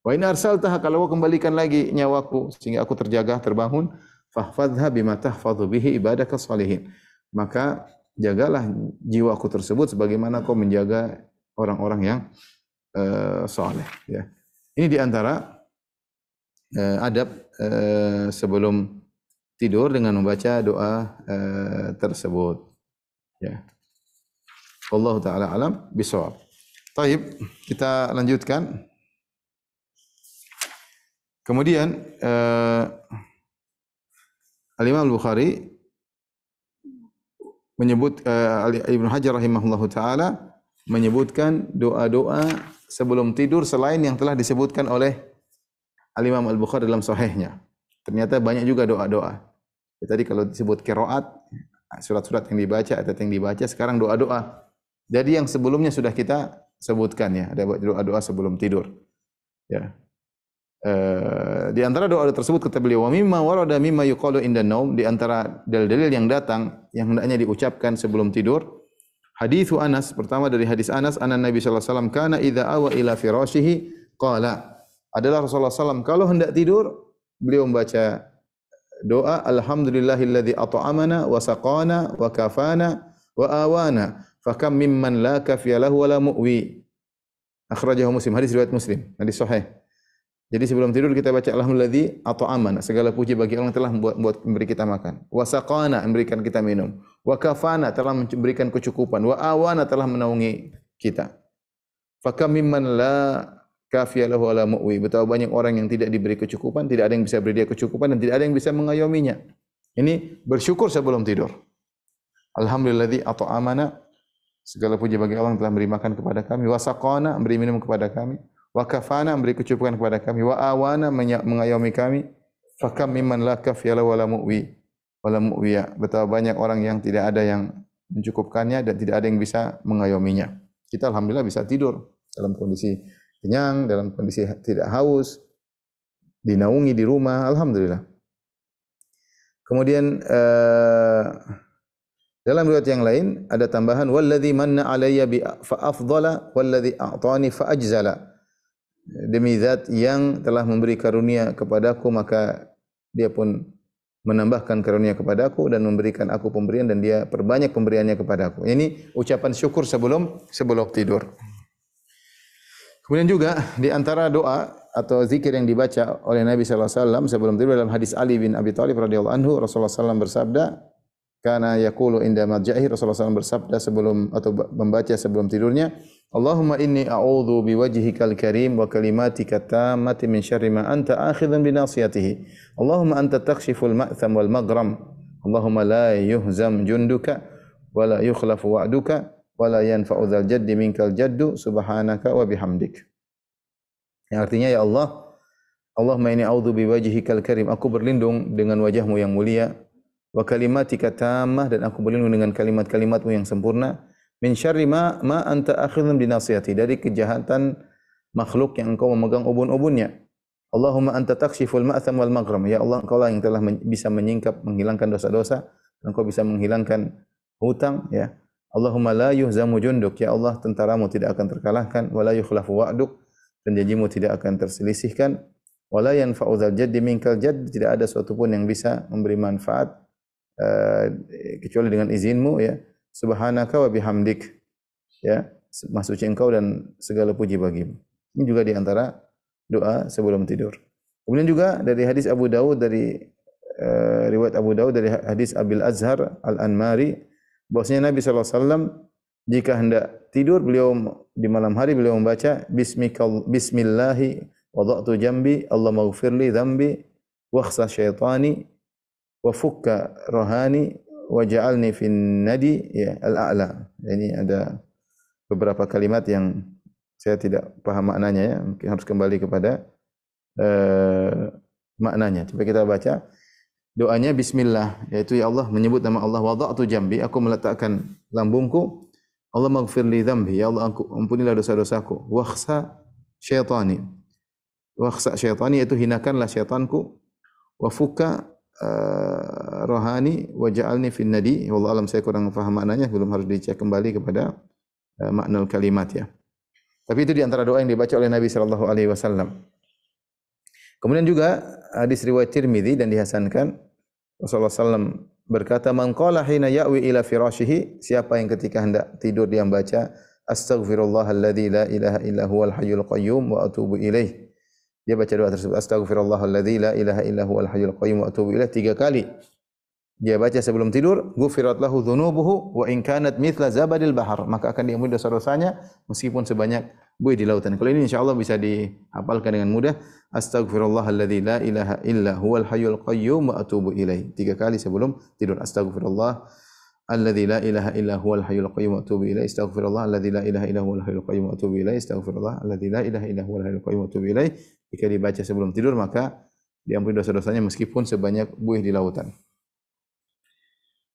Wa in arsaltaha, kalau kau kembalikan lagi nyawaku sehingga aku terjaga, terbangun, fahfadha bima tahfadhu bihi ibadaka shalihin. Maka jagalah jiwaku tersebut sebagaimana kau menjaga orang-orang yang saleh, ya. Ini di antara adab sebelum tidur dengan membaca doa tersebut, ya. Wallahu taala alam bisawab. Baik, kita lanjutkan. Kemudian Al-Imam Al-Bukhari menyebut, Ibnu Hajar rahimahullahu taala menyebutkan doa-doa sebelum tidur selain yang telah disebutkan oleh Al-Imam Al-Bukhari dalam sahihnya. Ternyata banyak juga doa-doa. Ya, tadi kalau disebut qiraat, surat-surat yang dibaca atau yang dibaca, sekarang doa-doa. Jadi yang sebelumnya sudah kita sebutkan, ya, ada doa-doa sebelum tidur. Ya. Di antara doa tersebut kata beliau, wa mimma warada mimma yuqalu indan naum, di antara dalil-dalil yang datang yang hendaknya diucapkan sebelum tidur. Haditsu Anas, pertama dari hadis Anas, anna Nabi sallallahu alaihi wasallam kana idza awa ila firashihi qala. Adalah Rasulullah SAW kalau hendak tidur, beliau membaca doa, alhamdulillahilladzi at'amana wa saqana wa kafana wa awana, fakam mimman la kafiya lahu wa la mu'wi. Akhrajahu Muslim, hadis riwayat Muslim, hadis sahih. Jadi sebelum tidur kita baca alhamdulilladzi at'amana, segala puji bagi Allah yang telah membuat memberi kita makan. Wa saqana, memberikan kita minum. Wa kafana, telah memberikan kecukupan. Wa awana, telah menaungi kita. Fakam mimman la kafiya lahu ala mu'wi. Betapa banyak orang yang tidak diberi kecukupan, tidak ada yang bisa beri dia kecukupan, dan tidak ada yang bisa mengayominya. Ini bersyukur sebelum tidur. Alhamdulilladzi at'amana, segala puji bagi Allah yang telah memberi makan kepada kami. Wa saqana, memberi minum kepada kami. Wa kafana, memberi kecukupan kepada kami. Wa awana, mengayomi kami. Fakam mimman la kafiya lahu ala mu'wi. Wala mu'wiya. Betapa banyak orang yang tidak ada yang mencukupkannya dan tidak ada yang bisa mengayominya. Kita alhamdulillah bisa tidur dalam kondisi kenyang, dalam kondisi tidak haus, dinaungi di rumah, alhamdulillah. Kemudian dalam riwayat yang lain ada tambahan, walladzi manna alayya bi fa afdhala walladzi a'tani fa ajzala. Demi zat yang telah memberi karunia kepadaku, maka dia pun menambahkan karunia kepadaku dan memberikan aku pemberian, dan dia perbanyak pemberiannya kepadaku. Ini ucapan syukur sebelum tidur. Kemudian juga di antara doa atau zikir yang dibaca oleh Nabi sallallahu alaihi wasallam sebelum tidur, dalam hadis Ali bin Abi Thalib radhiyallahu anhu, Rasulullah sallallahu bersabda, kana yaqulu inda madja'i, Rasulullah sallallahu bersabda sebelum atau membaca sebelum tidurnya, Allahumma inni a'udzu biwajhikal karim wa kalimatika tammati min syarri ma anta akhidhun bi nasiyatihi. Allahumma anta takshiful ma'tham wal maghram. Allahumma la yuhzam junduka wa la yukhlafu wa'duka wala yanfa'u dzal jaddi minkal jaddu subhanaka wa bihamdik. Yang artinya, ya Allah, Allahumma inni a'udzu biwajhikal karim, aku berlindung dengan wajahmu yang mulia, wa kalimatika tammah, dan aku berlindung dengan kalimat-kalimatmu yang sempurna, min syarri ma anta akhidhun bi nasiyati, dari kejahatan makhluk yang engkau memegang ubun-ubunnya. Allahumma anta takshiful ma'tham wal maghram. Ya Allah, Engkau lah yang telah bisa menyingkap, menghilangkan dosa-dosa, Engkau bisa menghilangkan hutang, ya. Allahumma la yuhzamu junduk. Ya Allah, tentaramu tidak akan terkalahkan, wa la yukhlafu wa'duk, dan janjimu tidak akan terselisihkan. Wa la yanfa'u dzal jaddi minkal jadd. Tidak ada sesuatu pun yang bisa memberi manfaat kecuali dengan izinmu, ya. Subhanaka wa bihamdik, ya. Maha suci Engkau dan segala puji bagimu. Ini juga di antara doa sebelum tidur. Kemudian juga dari hadis Abu Dawud, dari riwayat Abu Dawud dari hadis Abil Azhar Al-Anmari, bahwasanya Nabi SAW jika hendak tidur, beliau di malam hari beliau membaca Bismillahi wada'tu jambi Allahumma ighfirli dzambi wakhsa syaitani wa fukka rohani waj'alni fin nadi, ya, al-a'la. Ini ada beberapa kalimat yang saya tidak paham maknanya, ya. Mungkin harus kembali kepada maknanya. Coba kita baca doanya. Bismillah, yaitu ya Allah, menyebut nama Allah. Wada'tu jambi, aku meletakkan lambungku. Allah maghfirli dzambi, ya Allah ampunilah dosa-dosaku. Wakhsa syaitani, wakhsa syaitani, yaitu hinakanlah syaitanku. Wa fukka rohani waj'alni fin nadi. Wallahu alam, saya kurang paham maknanya, belum, harus dicek kembali kepada makna kalimat, ya. Tapi itu di antara doa yang dibaca oleh Nabi sallallahu alaihi wasallam. Kemudian juga hadis riwayat Tirmizi dan dihasankan, Rasulullah SAW berkata, "Man qala hina ya'wi ila firashihi," siapa yang ketika hendak tidur dia membaca astaghfirullahalladzi la ilaha illa huwal hayyul qayyum wa atubu ilaih. Dia baca doa tersebut, astaghfirullahalladzi la ilaha illa huwal hayyul qayyum wa atubu ilaih 3 kali. Dia baca sebelum tidur, ghufirat lahu dzunubuhu wa in kanat mithla zabadil bahar, maka akan diampuni dosa-dosanya meskipun sebanyak buih di lautan. Kalau ini insyaallah bisa dihafalkan dengan mudah. Astaghfirullahalladzi la ilaha illa huwal hayyul qayyum wa atubu ilaih. 3 kali sebelum tidur. Astaghfirullahalladzi la ilaha illa huwal hayyul qayyum wa atubu ilaih. Astaghfirullahalladzi la ilaha illa huwal hayyul qayyum wa atubu ilaih. Astaghfirullahalladzi la ilaha illa huwal hayyul qayyum wa atubu ilaih. Jika dibaca sebelum tidur maka diampuni dosa-dosanya meskipun sebanyak buih di lautan.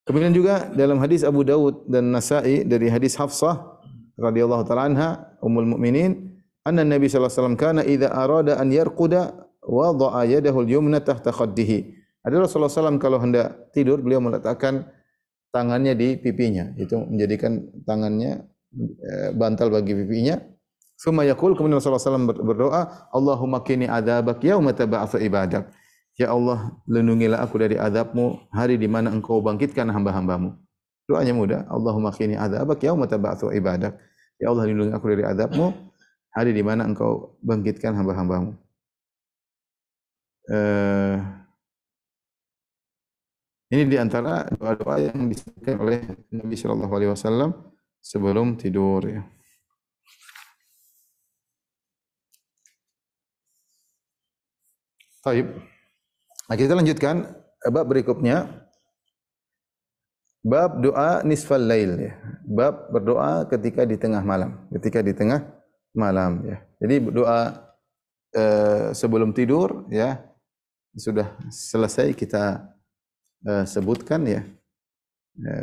Kemudian juga dalam hadis Abu Dawud dan Nasa'i dari hadis Hafsah radhiyallahu taala anha ummul mukminin, anna Nabi sallallahu alaihi wasallam kana idza arada an yarquda wada'a yadahu al-yumna tahta khaddihi. Ada Rasulullah SAW kalau hendak tidur beliau meletakkan tangannya di pipinya, itu menjadikan tangannya bantal bagi pipinya. Summa yaqul, kemudian Rasulullah SAW berdoa, Allahumma qini adzabak yauma tab'atsu ibadak. Ya Allah, lindungilah aku dari azab-Mu hari di mana Engkau bangkitkan hamba-hamba-Mu. Doanya mudah. Allahumma qini adzabak yauma tab'atsu ibadak. Ya Allah, lindungi aku dari azab-Mu hari di mana Engkau bangkitkan hamba-hamba-Mu. Ini di antara doa-doa yang disebutkan oleh Nabi sallallahu alaihi wasallam sebelum tidur, ya. Baik. Nah, kita lanjutkan bab berikutnya. Bab doa nisfal lail, ya. Bab berdoa ketika di tengah malam. Ketika di tengah malam, ya. Jadi doa sebelum tidur, ya, sudah selesai kita sebutkan, ya.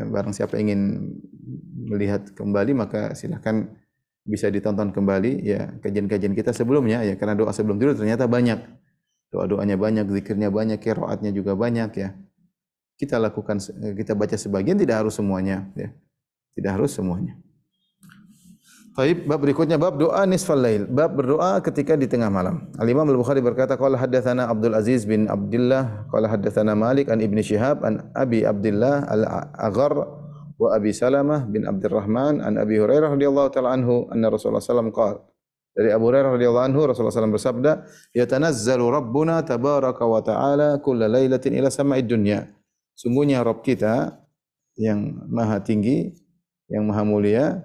Barang siapa ingin melihat kembali maka silakan bisa ditonton kembali, ya, kajian-kajian kita sebelumnya, ya, karena doa sebelum tidur ternyata banyak. Doa-doanya banyak, zikirnya banyak, qiraatnya juga banyak, ya. Kita lakukan, kita baca sebagian, tidak harus semuanya, ya. Tidak harus semuanya. Baik, bab berikutnya bab doa nisfal lail, bab berdoa ketika di tengah malam. Al-Imam Al-Bukhari berkata, qala haddatsana Abdul Aziz bin Abdullah, qala haddatsana Malik an Ibnu Syihab an Abi Abdullah Al-Aghar wa Abi Salamah bin Abdurrahman an Abi Hurairah radhiyallahu taala anhu anna Rasulullah sallallahu alaihi wasallam qala, dari Abu Hurairah radhiyallahu anhu Rasulullah SAW bersabda, yatanazzalu Rabbuna tabaraka wa ta'ala kulla lailatin ila sama'id dunya. Sungguhnya Rabb kita yang maha tinggi, yang maha mulia,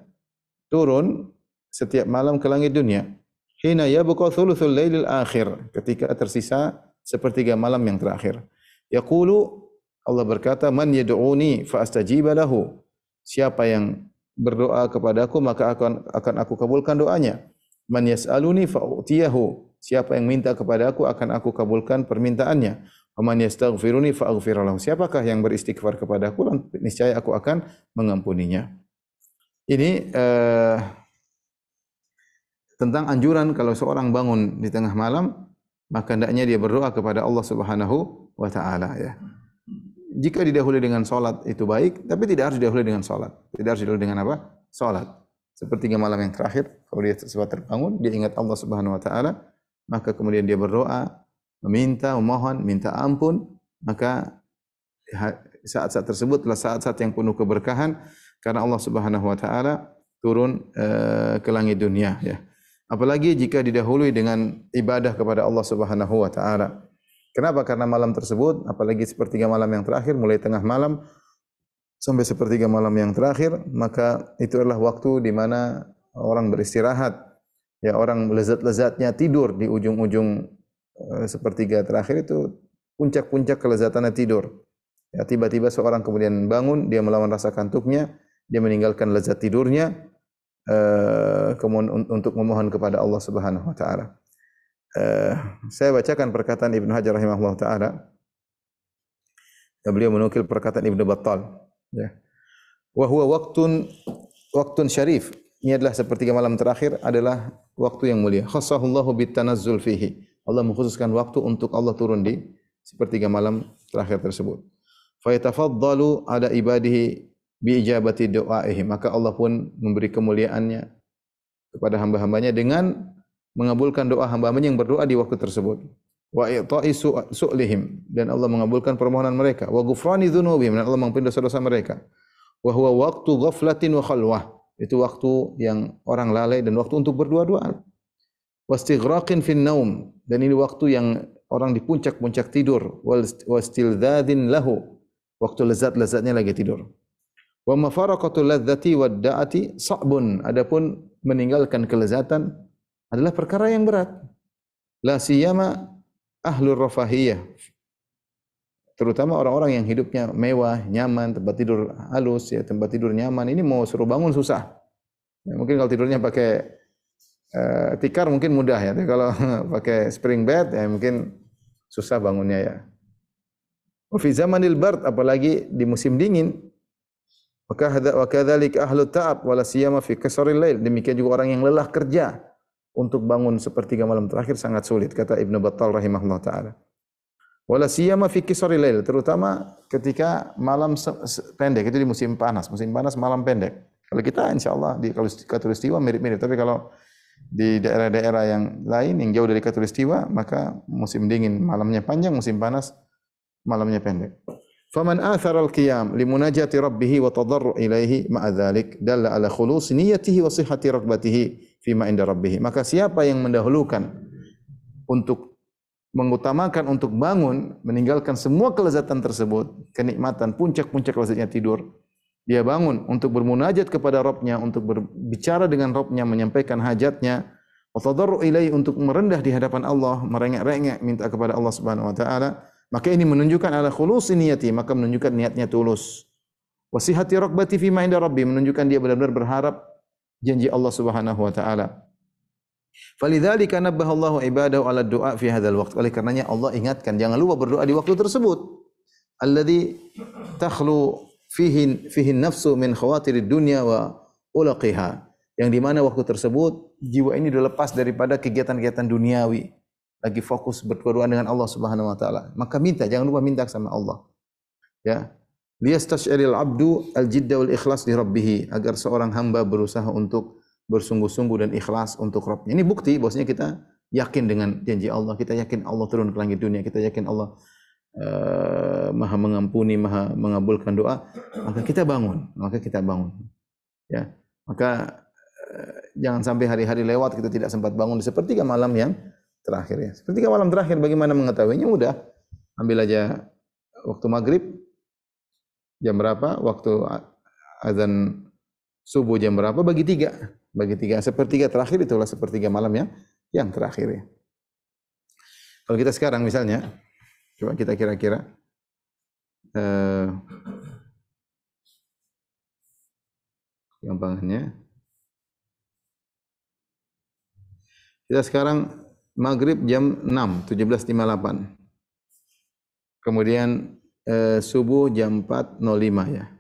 turun setiap malam ke langit dunia. Hina yabqa thuluthul lailil akhir, ketika tersisa sepertiga malam yang terakhir. Yaqulu, Allah berkata, man yad'uni fa astajiba lahu. Siapa yang berdoa kepadaku maka akan aku kabulkan doanya. Man yas'aluni fa'utiyahu. Siapa yang minta kepada aku akan aku kabulkan permintaannya. Wa man yastaghfiruni fa'aghfir lahu. Siapakah yang beristighfar kepada aku, niscaya aku akan mengampuninya. Ini tentang anjuran kalau seorang bangun di tengah malam maka hendaknya dia berdoa kepada Allah Subhanahu wa taala ya. Jika didahului dengan salat itu baik, tapi tidak harus didahului dengan salat. Tidak harus didahului dengan apa? Salat. Sepertiga malam yang terakhir, kalau dia sempat terbangun, dia ingat Allah Subhanahu wa taala, maka kemudian dia berdoa, memohon, minta ampun, maka saat-saat tersebut adalah saat-saat yang penuh keberkahan karena Allah Subhanahu wa taala turun ke langit dunia ya. Apalagi jika didahului dengan ibadah kepada Allah Subhanahu wa taala. Kenapa? Karena malam tersebut, apalagi sepertiga malam yang terakhir, mulai tengah malam sampai sepertiga malam yang terakhir, maka itu adalah waktu di mana orang beristirahat. Ya, orang lezat-lezatnya tidur di ujung-ujung sepertiga terakhir itu puncak-puncak kelezatannya tidur. Ya, tiba-tiba seorang kemudian bangun, dia melawan rasa kantuknya, dia meninggalkan lezat tidurnya, kemudian untuk memohon kepada Allah Subhanahu wa taala. Saya bacakan perkataan Ibnu Hajar rahimahullah taala. Beliau menukil perkataan Ibnu Battal ya. Wa huwa waqtun syarif. Ini adalah sepertiga malam terakhir adalah waktu yang mulia. Khassahullahu bitanazzul fihi. Allah mengkhususkan waktu untuk Allah turun di sepertiga malam terakhir tersebut. Fa yatafaddalu ala ibadihi bi ijabati doaihim, maka Allah pun memberi kemuliaannya kepada hamba-hambanya dengan mengabulkan doa hamba-hambanya yang berdoa di waktu tersebut. Wa i'ta'i su'lihim, dan Allah mengabulkan permohonan mereka. Wa ghufrani dzunubihim, dan Allah mengampuni dosa-dosa mereka. Wa huwa waqtu ghaflatin wa khalwah, itu waktu yang orang lalai dan waktu untuk berdoa-doa. Wastighraqin fin naum, dan ini waktu yang orang di puncak-puncak tidur. Wastildzadin lahu, waktu lezat-lezatnya lagi tidur. Wa mafaraqatul ladzati wad da'ati sa'bun, adapun meninggalkan kelezatan adalah perkara yang berat. La siyama ahlur rafahiyah, terutama orang-orang yang hidupnya mewah, nyaman, tempat tidur halus ya, tempat tidur nyaman, ini mau suruh bangun susah. Ya, mungkin kalau tidurnya pakai tikar mungkin mudah ya, tapi kalau pakai spring bed ya mungkin susah bangunnya ya. Wa fi zamanil bard, apalagi di musim dingin. Wa kadzalika ahlut ta'ab wala siyama fi qasril lail, demikian juga orang yang lelah kerja, untuk bangun sepertiga malam terakhir sangat sulit, kata Ibnu Battal rahimahullah taala. Wala siyama fi qasril lail, terutama ketika malam pendek, itu di musim panas malam pendek. Kalau kita insyaallah di Khatulistiwa mirip-mirip, tapi kalau di daerah-daerah yang lain yang jauh dari Khatulistiwa, maka musim dingin malamnya panjang, musim panas malamnya pendek. Faman athara al-qiyam limunajati rabbih wa tadarru ilaihi ma'a dzalik dalla ala khulus niyyatihi wa sihhati raghbatihi fima inda rabbih. Maka siapa yang mendahulukan untuk mengutamakan untuk bangun, meninggalkan semua kelezatan tersebut, kenikmatan, puncak-puncak lezatnya tidur, dia bangun untuk bermunajat kepada Rabbnya, untuk berbicara dengan Rabbnya, menyampaikan hajatnya, wa tadarru ilaihi, untuk merendah di hadapan Allah, merengek-rengek minta kepada Allah Subhanahu wa taala. Maka ini menunjukkan ala khulusi niyati, maka menunjukkan niatnya tulus. Wasihati raghbati fi ma inda rabbi, menunjukkan dia benar-benar berharap janji Allah Subhanahu wa taala. Falidzalika nabbaha Allahu ibadahu ala du'a fi hadzal waqt. Oleh karenanya Allah ingatkan jangan lupa berdoa di waktu tersebut. Alladzi takhlu fihi nafsu min khawatirid dunya wa ulaqiha. Yang di mana waktu tersebut jiwa ini sudah lepas daripada kegiatan-kegiatan duniawi, lagi fokus berdoa dengan Allah Subhanahu wa taala. Maka minta, jangan lupa minta sama Allah. Ya. Liyastash'iril 'abdu al-jidda wal ikhlas li rabbih, agar seorang hamba berusaha untuk bersungguh-sungguh dan ikhlas untuk Rabbnya. Ini bukti bahwasanya kita yakin dengan janji Allah, kita yakin Allah turun ke langit dunia, kita yakin Allah Maha mengampuni, Maha mengabulkan doa, maka kita bangun. Ya. Maka jangan sampai hari-hari lewat kita tidak sempat bangun di sepertiga malam yang terakhir ya. Sepertiga malam terakhir bagaimana mengetahuinya? Mudah. Ambil aja waktu maghrib jam berapa, waktu azan subuh jam berapa, bagi tiga. Sepertiga terakhir itulah sepertiga malam yang terakhir ya. Kalau kita sekarang misalnya, coba kita kira-kira gampangannya. Kita sekarang maghrib jam 6, 17.58. Kemudian subuh jam 4.05 ya.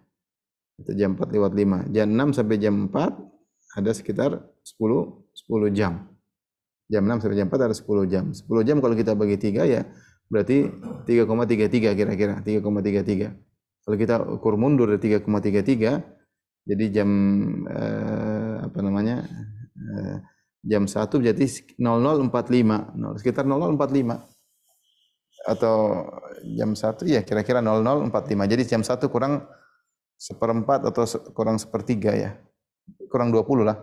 Itu jam 4:05. Jam 6 sampai jam 4 ada sekitar 10 jam. Jam 6 sampai jam 4 ada 10 jam. 10 jam kalau kita bagi 3 ya berarti 3,33 kira-kira, 3,33. Kalau kita ukur mundur dari 3,33 jadi jam apa namanya? Jam 1 jadi 00.45, sekitar 00.45 atau jam 1 ya kira-kira 00.45. Jadi jam 1 kurang seperempat atau kurang sepertiga ya. Kurang 20 lah.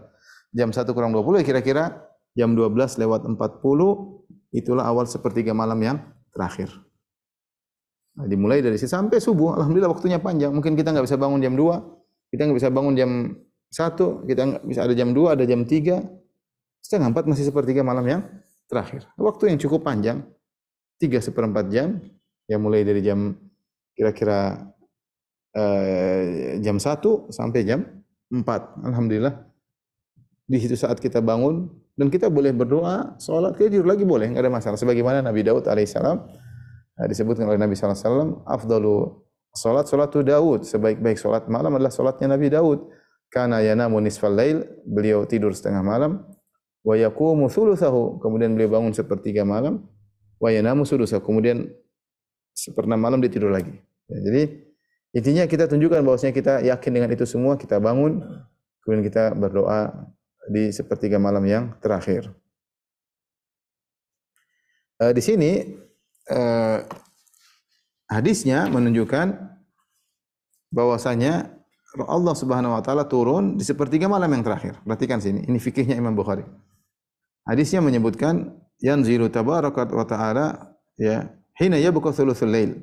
Jam 1 kurang 20 ya kira-kira jam 12 lewat 40 itulah awal sepertiga malam yang terakhir. Nah, dimulai dari sini sampai subuh. Alhamdulillah waktunya panjang. Mungkin kita nggak bisa bangun jam 2, kita nggak bisa bangun jam 1, kita nggak bisa ada jam 2, ada jam 3. Setengah 4 masih sepertiga malam yang terakhir. Waktu yang cukup panjang. 3/4 jam. Ya mulai dari jam kira-kira jam 1 sampai jam 4. Alhamdulillah. Di situ saat kita bangun dan kita boleh berdoa, salat, tidur lagi boleh, enggak ada masalah. Sebagaimana Nabi Daud alaihissalam disebutkan oleh Nabi sallallahu alaihi wasallam, afdalu salatu Daud, sebaik-baik salat malam adalah salatnya Nabi Daud. Kana yanamu nisfal lail, beliau tidur setengah malam, wa yaqumu thulutsahu, kemudian beliau bangun sepertiga malam, wa yanamu sudusahu, kemudian seperempat malam dia tidur lagi. Ya, jadi intinya kita tunjukkan bahwasanya kita yakin dengan itu semua, kita bangun, kemudian kita berdoa di sepertiga malam yang terakhir. Di sini hadisnya menunjukkan bahwasanya Allah Subhanahu wa taala turun di sepertiga malam yang terakhir. Perhatikan sini, ini fikihnya Imam Bukhari. Hadisnya menyebutkan yanzilu tabaraka wa taala ya hina yabqa thuluthul lail.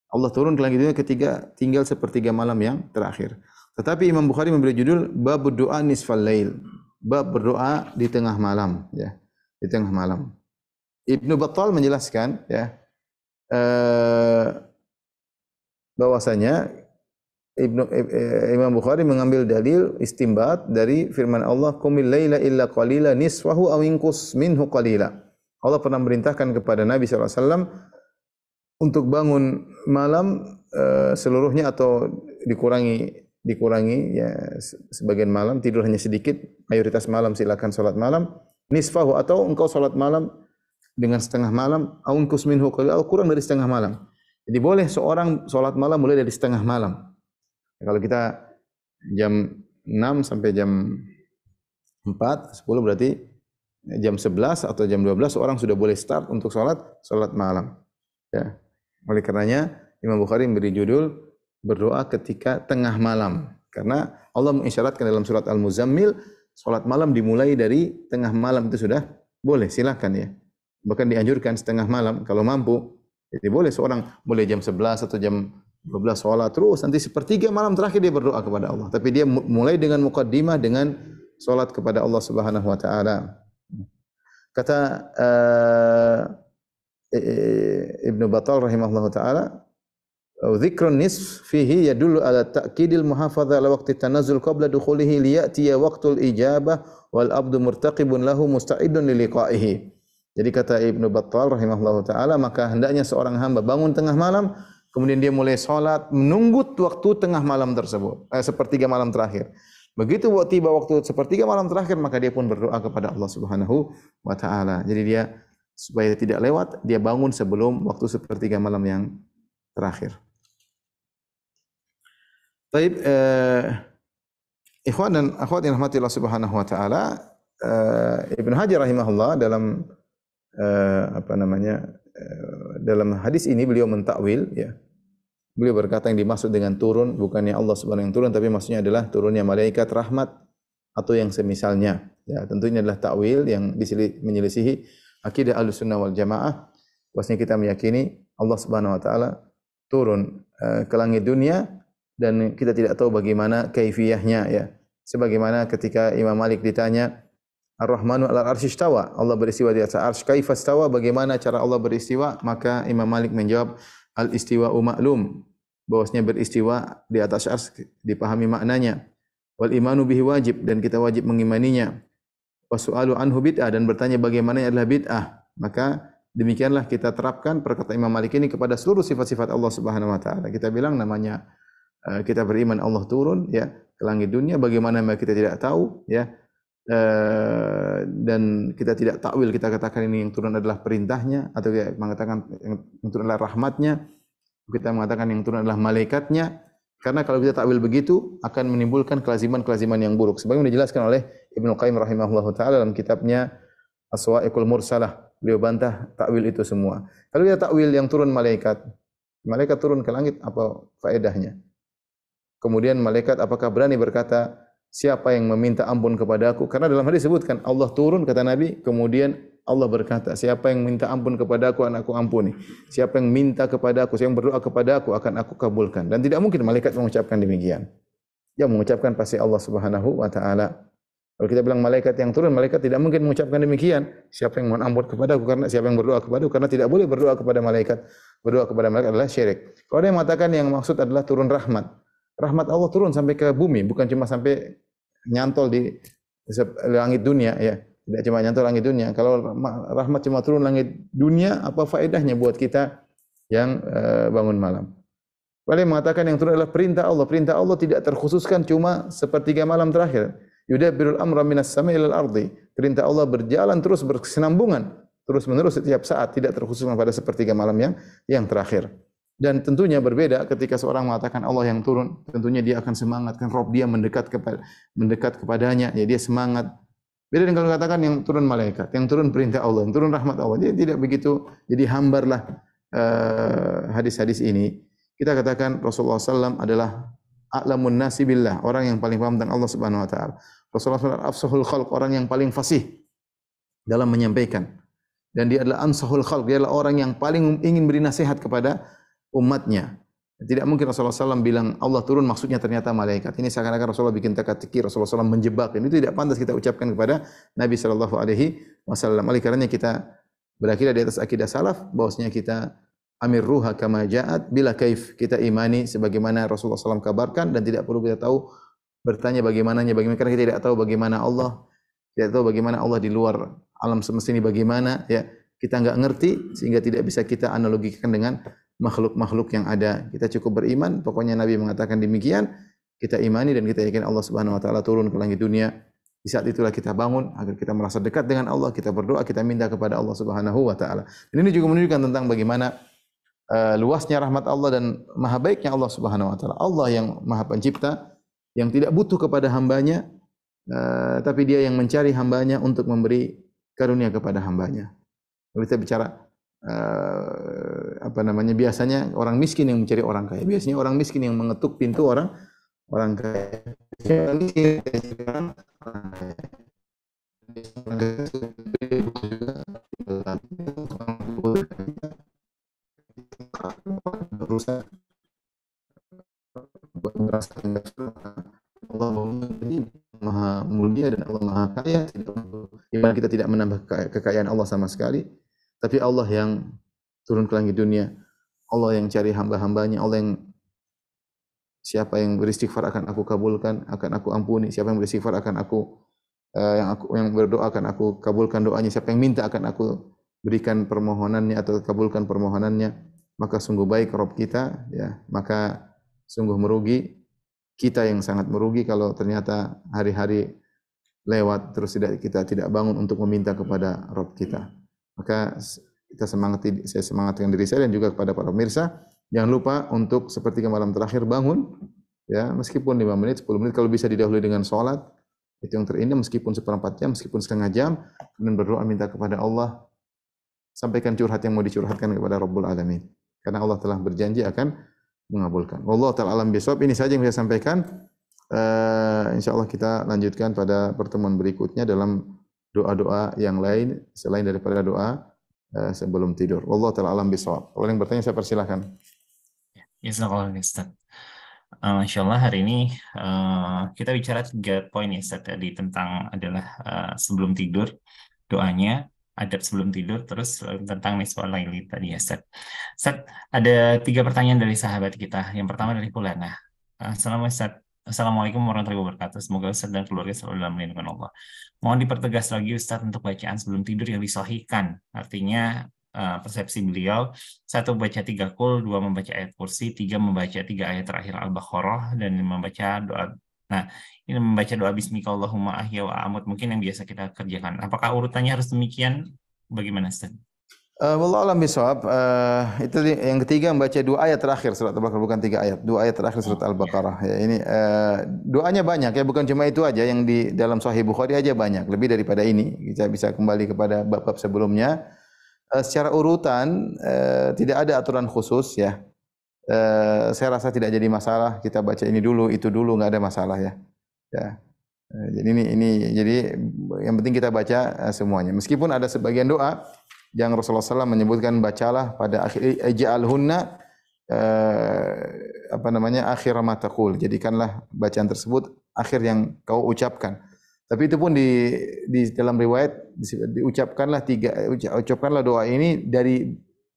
Allah turun ke langit dunia ketika tinggal sepertiga malam yang terakhir. Tetapi Imam Bukhari memberi judul bab doa nisfal lail. Bab berdoa di tengah malam ya, di tengah malam. Ibnu Battal menjelaskan ya bahwasanya Imam Bukhari mengambil dalil istinbat dari firman Allah qumil laila illa qalila nisfahu aw inqus minhu qalila. Allah pernah merintahkan kepada Nabi sallallahu alaihi wasallam untuk bangun malam seluruhnya atau dikurangi ya sebagian malam, tidur hanya sedikit, mayoritas malam silakan salat malam, nisfahu atau engkau salat malam dengan setengah malam, au unkus minhu qalil, kurang dari setengah malam. Jadi boleh seorang salat malam mulai dari setengah malam. Kalau kita jam 6 sampai jam 4, 10 berarti jam 11 atau jam 12 orang sudah boleh start untuk salat malam. Ya. Oleh karenanya Imam Bukhari memberi judul berdoa ketika tengah malam. Karena Allah mengisyaratkan dalam surat Al-Muzammil, salat malam dimulai dari tengah malam itu sudah boleh, silakan ya. Bahkan dianjurkan setengah malam kalau mampu. Jadi boleh seorang mulai jam 11 atau jam 12 salat terus nanti sepertiga malam terakhir dia berdoa kepada Allah. Tapi dia mulai dengan muqaddimah dengan salat kepada Allah Subhanahu wa taala. Kata Ibnu Battal rahimahullahu taala, dzikrun nisf fihi yadullu ala ta'kidil muhafadzah ala waqti tanazzul qabla dukhulihi liya'tiya waqtul ijabah wal abdu murtaqibun lahu musta'idun li liqa'ihi. Jadi kata Ibnu Battal rahimahullahu taala, maka hendaknya seorang hamba bangun tengah malam, kemudian dia mulai salat menunggu waktu tengah malam tersebut, sepertiga malam terakhir. Begitu tiba waktu sepertiga malam terakhir, maka dia pun berdoa kepada Allah Subhanahu wa taala. Jadi dia supaya tidak lewat, dia bangun sebelum waktu sepertiga malam yang terakhir. Baik, ikhwan dan akhwat yang rahmati Allah Subhanahu wa taala, Ibnu Hajar rahimahullah dalam dalam hadis ini beliau mentakwil ya. Beliau berkata yang dimaksud dengan turun bukannya Allah Subhanahu yang turun, tapi maksudnya adalah turunnya malaikat rahmat atau yang semisalnya. Ya, tentunya adalah takwil yang menyelisihi akidah Ahlussunnah wal Jamaah. Bahwasanya kita meyakini Allah Subhanahu wa taala turun ke langit dunia dan kita tidak tahu bagaimana kaifiyahnya ya. Sebagaimana ketika Imam Malik ditanya Ar-Rahmanu 'alal arsy istawa, Allah beristiwa di atas arsy, kaifa istawa, bagaimana cara Allah beristiwa? Maka Imam Malik menjawab al-istiwa'u ma'lum, bahwasanya beristiwa di atas arsy dipahami maknanya. Wal imanu bihi wajib, dan kita wajib mengimaninya. Wasu'alu anhu bid'ah, dan bertanya bagaimana adalah bid'ah. Maka demikianlah kita terapkan perkataan Imam Malik ini kepada seluruh sifat-sifat Allah Subhanahu wa taala. Kita bilang namanya kita beriman Allah turun ya ke langit dunia, bagaimana kita tidak tahu ya. dan kita tidak takwil, kita katakan ini yang turun adalah perintahnya, atau kita mengatakan yang turun adalah rahmatnya, kita mengatakan yang turun adalah malaikatnya. Karena kalau kita takwil begitu akan menimbulkan kelaziman-kelaziman yang buruk. Sebagaimana dijelaskan oleh Ibnu Qayyim rahimahullahu taala dalam kitabnya As-Sawa'iqul Mursalah. Beliau bantah takwil itu semua. Kalau kita takwil yang turun malaikat, malaikat turun ke langit, apa faedahnya? Kemudian malaikat apakah berani berkata, siapa yang meminta ampun kepadaku? Karena dalam hadis disebutkan Allah turun, kata Nabi, kemudian Allah berkata, siapa yang minta ampun kepadaku akan aku ampuni. Siapa yang minta kepadaku, siapa yang berdoa kepadaku akan aku kabulkan. Dan tidak mungkin malaikat mengucapkan demikian. Yang mengucapkan pasti Allah Subhanahu wa taala. Kalau kita bilang malaikat yang turun, malaikat tidak mungkin mengucapkan demikian. Siapa yang mohon ampun kepadaku, karena siapa yang berdoa kepadaku, karena tidak boleh berdoa kepada malaikat. Berdoa kepada malaikat adalah syirik. Kalau ada yang mengatakan yang maksud adalah turun rahmat. Rahmat Allah turun sampai ke bumi, bukan cuma sampai nyantol di langit dunia ya. Tidak cuma nyantol langit dunia. Kalau rahmat cuma turun langit dunia, apa faedahnya buat kita yang bangun malam? Ada yang mengatakan yang turun adalah perintah Allah. Perintah Allah tidak terkhususkan cuma sepertiga malam terakhir. Yudabbirul amra minas sama'i ilal ardi. Perintah Allah berjalan terus berkesinambungan, terus menerus setiap saat, tidak terkhususkan pada sepertiga malam yang terakhir. Dan tentunya berbeda ketika seorang mengatakan Allah yang turun, tentunya dia akan semangat, kan Rob dia mendekat kepadanya, ya dia semangat. Beda dengan kalau katakan yang turun malaikat, yang turun perintah Allah, yang turun rahmat Allah, dia tidak begitu. Jadi hambarlah hadis-hadis ini. Kita katakan Rasulullah SAW adalah a'lamun nasi billah, orang yang paling paham tentang Allah Subhanahu wa taala. Rasulullah SAW afsahul khalq, orang yang paling fasih dalam menyampaikan. Dan dia adalah ansahul khalq, dia adalah orang yang paling ingin beri nasihat kepada umatnya. Tidak mungkin Rasulullah SAW bilang Allah turun maksudnya ternyata malaikat. Ini seakan-akan Rasulullah bikin teka-teki, Rasulullah SAW menjebak. Ini tidak pantas kita ucapkan kepada Nabi SAW. Oleh karenanya kita berakidah di atas akidah salaf, bahwasanya kita amir ruha kama ja'at bila kaif, kita imani sebagaimana Rasulullah SAW kabarkan, dan tidak perlu kita tahu bertanya bagaimana karena kita tidak tahu bagaimana Allah, tidak tahu bagaimana Allah di luar alam semesta ini bagaimana, ya kita enggak ngerti sehingga tidak bisa kita analogikan dengan makhluk-makhluk yang ada. Kita cukup beriman, pokoknya Nabi mengatakan demikian, kita imani dan kita yakin Allah Subhanahu wa taala turun ke langit dunia. Di saat itulah kita bangun agar kita merasa dekat dengan Allah, kita berdoa, kita minta kepada Allah Subhanahu wa taala. Dan ini juga menunjukkan tentang bagaimana luasnya rahmat Allah dan maha baiknya Allah Subhanahu wa taala. Allah yang maha pencipta, yang tidak butuh kepada hambanya, tapi dia yang mencari hambanya untuk memberi karunia kepada hambanya. Kalau kita bicara biasanya orang miskin yang mencari orang kaya. Biasanya orang miskin yang mengetuk pintu orang kaya. Orang miskin orang kaya. Berusaha merasakan Allah maha mulia dan Allah maha kaya. Dimana kita tidak menambah kekayaan Allah sama sekali, tapi Allah yang turun ke langit dunia, Allah yang cari hamba-hambanya, Allah yang siapa yang beristighfar akan aku kabulkan, akan aku ampuni. Siapa yang beristighfar akan aku yang berdoa akan aku kabulkan doanya. Siapa yang minta akan aku berikan permohonannya atau kabulkan permohonannya. Maka sungguh baik Rabb kita, ya. Maka sungguh merugi kita, yang sangat merugi kalau ternyata hari-hari lewat terus kita tidak bangun untuk meminta kepada Rabb kita. Maka saya semangatkan diri saya dan juga kepada para pemirsa, jangan lupa untuk sepertiga malam terakhir bangun, ya, meskipun 5 menit, 10 menit, kalau bisa didahului dengan salat, itu yang terindah, meskipun seperempat jam, meskipun setengah jam, kemudian berdoa minta kepada Allah, sampaikan curhat yang mau dicurhatkan kepada Rabbul Alamin. Karena Allah telah berjanji akan mengabulkan. Wallahu ta'ala alam bisawab. Ini saja yang saya sampaikan. Insyaallah kita lanjutkan pada pertemuan berikutnya dalam doa-doa yang lain selain daripada doa sebelum tidur. Wallahu ta'ala alam bisawab. Kalau yang bertanya saya persilahkan. Jazakallahu Ustaz. Masya Allah, hari ini kita bicara 3 poin ya Ustaz, tadi tentang adalah sebelum tidur doanya, adab sebelum tidur, terus tentang nisful laili tadi ya Ustaz. Ustaz, ada 3 pertanyaan dari sahabat kita. Yang pertama dari Fulana. Assalamualaikum warahmatullahi wabarakatuh. Semoga Ustaz dan keluarga selalu dalam lindungan Allah. Mohon dipertegas lagi Ustaz untuk bacaan sebelum tidur yang disahihkan. Artinya persepsi beliau, 1 membaca 3 qul, 2 membaca ayat kursi, 3 membaca 3 ayat terakhir Al-Baqarah, dan membaca doa Nah, ini membaca doa Bismika Allahumma ahya wa amut mungkin yang biasa kita kerjakan. Apakah urutannya harus demikian? Bagaimana, Ustaz? Wallahu alam bisawab. Itu yang ketiga membaca dua ayat terakhir surat Al-Baqarah, bukan tiga ayat. Dua ayat terakhir surat Oh, ya. Al-Baqarah. Ya, ini doanya banyak ya, bukan cuma itu aja yang di dalam Sahih Bukhari aja banyak. Lebih daripada ini. Kita bisa kembali kepada bab-bab sebelumnya. Secara urutan tidak ada aturan khusus ya. Saya rasa tidak jadi masalah kita baca ini dulu, itu dulu, nggak ada masalah ya. Ya. Jadi ini jadi yang penting kita baca semuanya. Meskipun ada sebagian doa yang Rasulullah SAW menyebutkan bacalah pada akhir ij'alhunna apa namanya akhir ma taqul. Jadikanlah bacaan tersebut akhir yang kau ucapkan. Tapi itu pun di dalam riwayat diucapkanlah ucapkanlah doa ini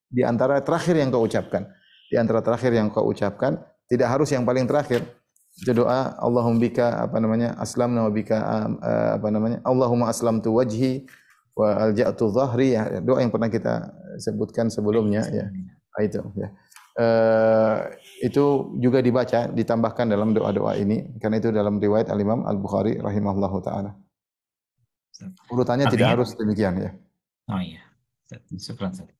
di antara terakhir yang kau ucapkan. Di antara terakhir yang kau ucapkan, tidak harus yang paling terakhir. Itu doa Allahumma bika apa namanya aslamna wa bika apa namanya Allahumma aslamtu wajhi wa alja'tu dhahri ya, doa yang pernah kita sebutkan sebelumnya ya. Itu ya. Itu juga dibaca ditambahkan dalam doa-doa ini karena itu dalam riwayat Al-Imam Al-Bukhari rahimahullahu taala. Urutannya tidak Artinya, harus demikian ya. oh iya, syukran, Ustaz.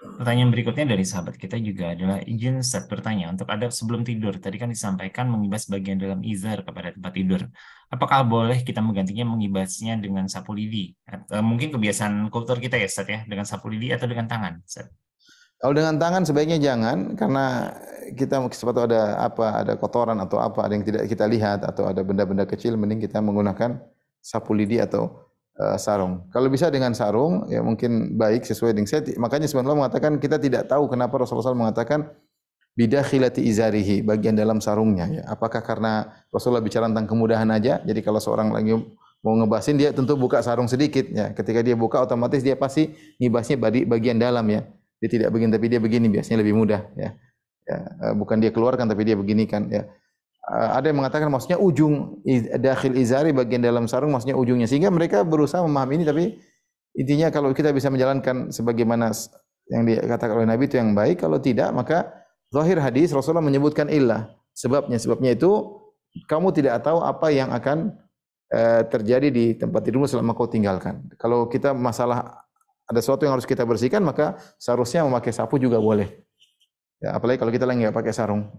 Pertanyaan berikutnya dari sahabat kita juga adalah izin Ustaz bertanya untuk adab sebelum tidur. Tadi kan disampaikan mengibas bagian dalam izar kepada tempat tidur. Apakah boleh kita menggantinya mengibasnya dengan sapu lidi? Atau mungkin kebiasaan kultur kita ya Ustaz ya, dengan sapu lidi atau dengan tangan Ustaz? Kalau dengan tangan sebaiknya jangan karena kita sepatu ada kotoran atau apa ada yang tidak kita lihat atau ada benda-benda kecil mending kita menggunakan sapu lidi atau sarung. Kalau bisa dengan sarung ya mungkin baik sesuai dengan saya. Makanya sebenarnya mengatakan kita tidak tahu kenapa Rasulullah SAW mengatakan bidakhilati izarihi bagian dalam sarungnya ya. Apakah karena Rasulullah bicara tentang kemudahan aja? Jadi kalau seorang lagi mau ngebasin dia tentu buka sarung sedikit ya. Ketika dia buka otomatis dia pasti ngibasnya bagian dalam ya. Dia tidak begini tapi dia begini biasanya lebih mudah ya. Ya, bukan dia keluarkan tapi dia beginikan ya. Ada yang mengatakan maksudnya ujung dakhil izari bagian dalam sarung maksudnya ujungnya sehingga mereka berusaha memahami ini tapi intinya kalau kita bisa menjalankan sebagaimana yang dikatakan oleh Nabi itu yang baik kalau tidak maka zahir hadis Rasulullah menyebutkan illah sebabnya itu kamu tidak tahu apa yang akan terjadi di tempat tidurmu selama kau tinggalkan. Kalau kita masalah ada sesuatu yang harus kita bersihkan maka seharusnya memakai sapu juga boleh. Ya, apalagi kalau kita lagi nggak pakai sarung.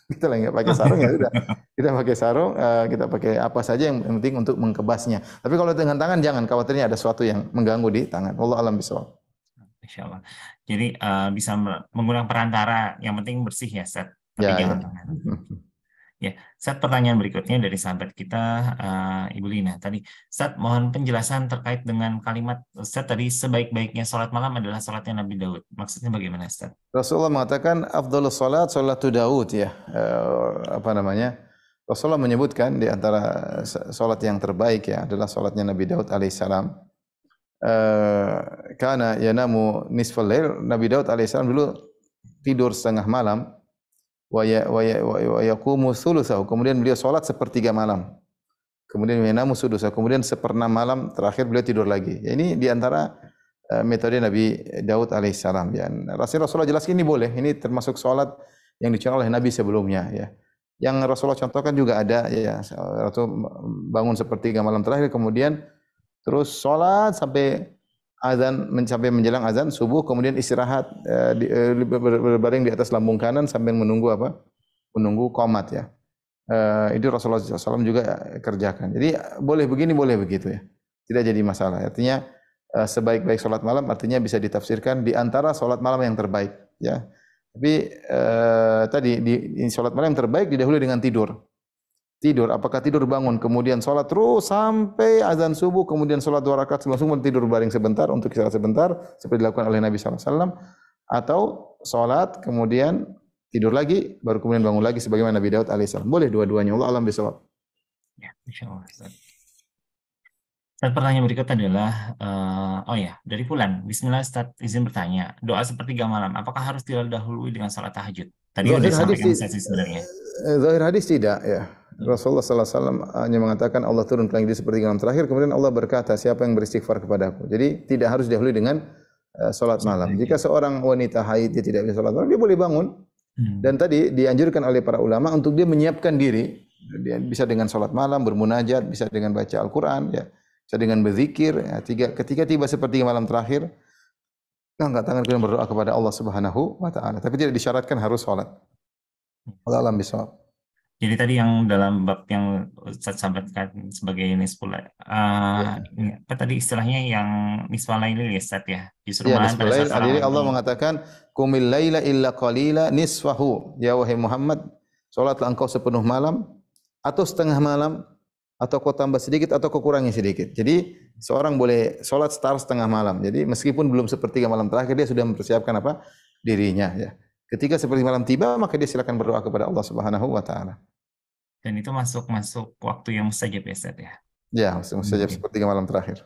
Kita lagi nggak pakai sarung ya sudah. Kita pakai sarung, kita pakai apa saja yang penting untuk mengkebasnya. Tapi kalau dengan tangan jangan, khawatirnya ada sesuatu yang mengganggu di tangan. Wallahu alam bishawab. Insya Allah. Jadi bisa menggunakan perantara, yang penting bersih ya Ustaz, tapi Ya, ya. jangan tangan. Ya, Ustaz, pertanyaan berikutnya dari sahabat kita Ibu Lina tadi. Ustaz, mohon penjelasan terkait dengan kalimat Ustaz tadi sebaik-baiknya sholat malam adalah sholatnya Nabi Daud. Maksudnya bagaimana Ustaz? Rasulullah mengatakan afdhalus salat salatu Daud ya. Apa namanya? Rasulullah menyebutkan di antara salat yang terbaik ya adalah salatnya Nabi Daud alaihissalam. Karena yanamu nisfal lail, Nabi Daud alaihissalam dulu tidur setengah malam wa yaqumu thulutsahu. Kemudian beliau salat sepertiga malam. Kemudian yanamu sudusahu. Kemudian seperenam malam terakhir beliau tidur lagi. Ya, ini di antara metode Nabi Daud alaihissalam. Ya. Rasulullah jelaskan ini boleh. Ini termasuk salat yang dicontoh oleh Nabi sebelumnya. Ya. Yang Rasulullah contohkan juga ada. Ya, Rasul bangun sepertiga malam terakhir, kemudian terus salat sampai azan sampai menjelang azan subuh, kemudian istirahat berbaring di atas lambung kanan sambil menunggu apa? Menunggu qomat ya. Itu Rasulullah SAW juga kerjakan. Jadi boleh begini, boleh begitu ya. Tidak jadi masalah. Artinya sebaik-baik salat malam artinya bisa ditafsirkan di antara salat malam yang terbaik ya. Tapi tadi di salat malam yang terbaik didahului dengan tidur. Tidur, apakah tidur bangun kemudian salat terus sampai azan subuh kemudian salat 2 rakaat langsung tidur baring sebentar untuk istirahat sebentar seperti dilakukan oleh Nabi sallallahu alaihi wasallam atau salat kemudian tidur lagi baru kemudian bangun lagi sebagaimana Nabi Daud alaihissalam. Boleh dua-duanya. Allah alam bisawab. Ya, insyaallah Ustaz. Dan pertanyaan berikutnya adalah, oh ya, dari Fulan. Bismillah, Ustaz, izin bertanya. Doa sepertiga malam, apakah harus didahului dengan salat tahajud? Tadi udah disampaikan Ustaz sebenarnya. Zahir hadis tidak ya. Rasulullah sallallahu alaihi wasallam hanya mengatakan Allah turun ke langit di sepertiga malam terakhir, kemudian Allah berkata, siapa yang beristighfar kepadaku. Jadi tidak harus didahului dengan salat malam. Jika seorang wanita haid dia tidak bisa salat malam, dia boleh bangun. Dan tadi dianjurkan oleh para ulama untuk dia menyiapkan diri Dia bisa dengan sholat malam, bermunajat, bisa dengan baca Al-Quran, ya, bisa dengan berzikir. Ya. Ketika tiba sepertiga malam terakhir, angkat tangan kemudian berdoa kepada Allah Subhanahu wa taala. Tapi tidak disyaratkan harus sholat. Allah alam bisawab. Jadi tadi yang dalam bab yang Ustaz sampaikan sebagai nisful, ini apa tadi istilahnya yang nisfal laili ya Ustaz ya. Justru Ya, malahan nisful pada saat lail. Jadi Allah orang mengatakan, "Qumil laila illa qalila nisfahu." Ya wahai Muhammad, salatlah engkau sepenuh malam atau setengah malam atau kau tambah sedikit atau kau kurangi sedikit. Jadi seorang boleh salat setengah malam. Jadi meskipun belum sepertiga malam terakhir dia sudah mempersiapkan apa? Dirinya ya. Ketika sepertiga malam tiba maka dia silakan berdoa kepada Allah Subhanahu wa taala. dan itu masuk waktu yang mustajab ya Ustaz ya. Ya, saja sepertiga malam terakhir.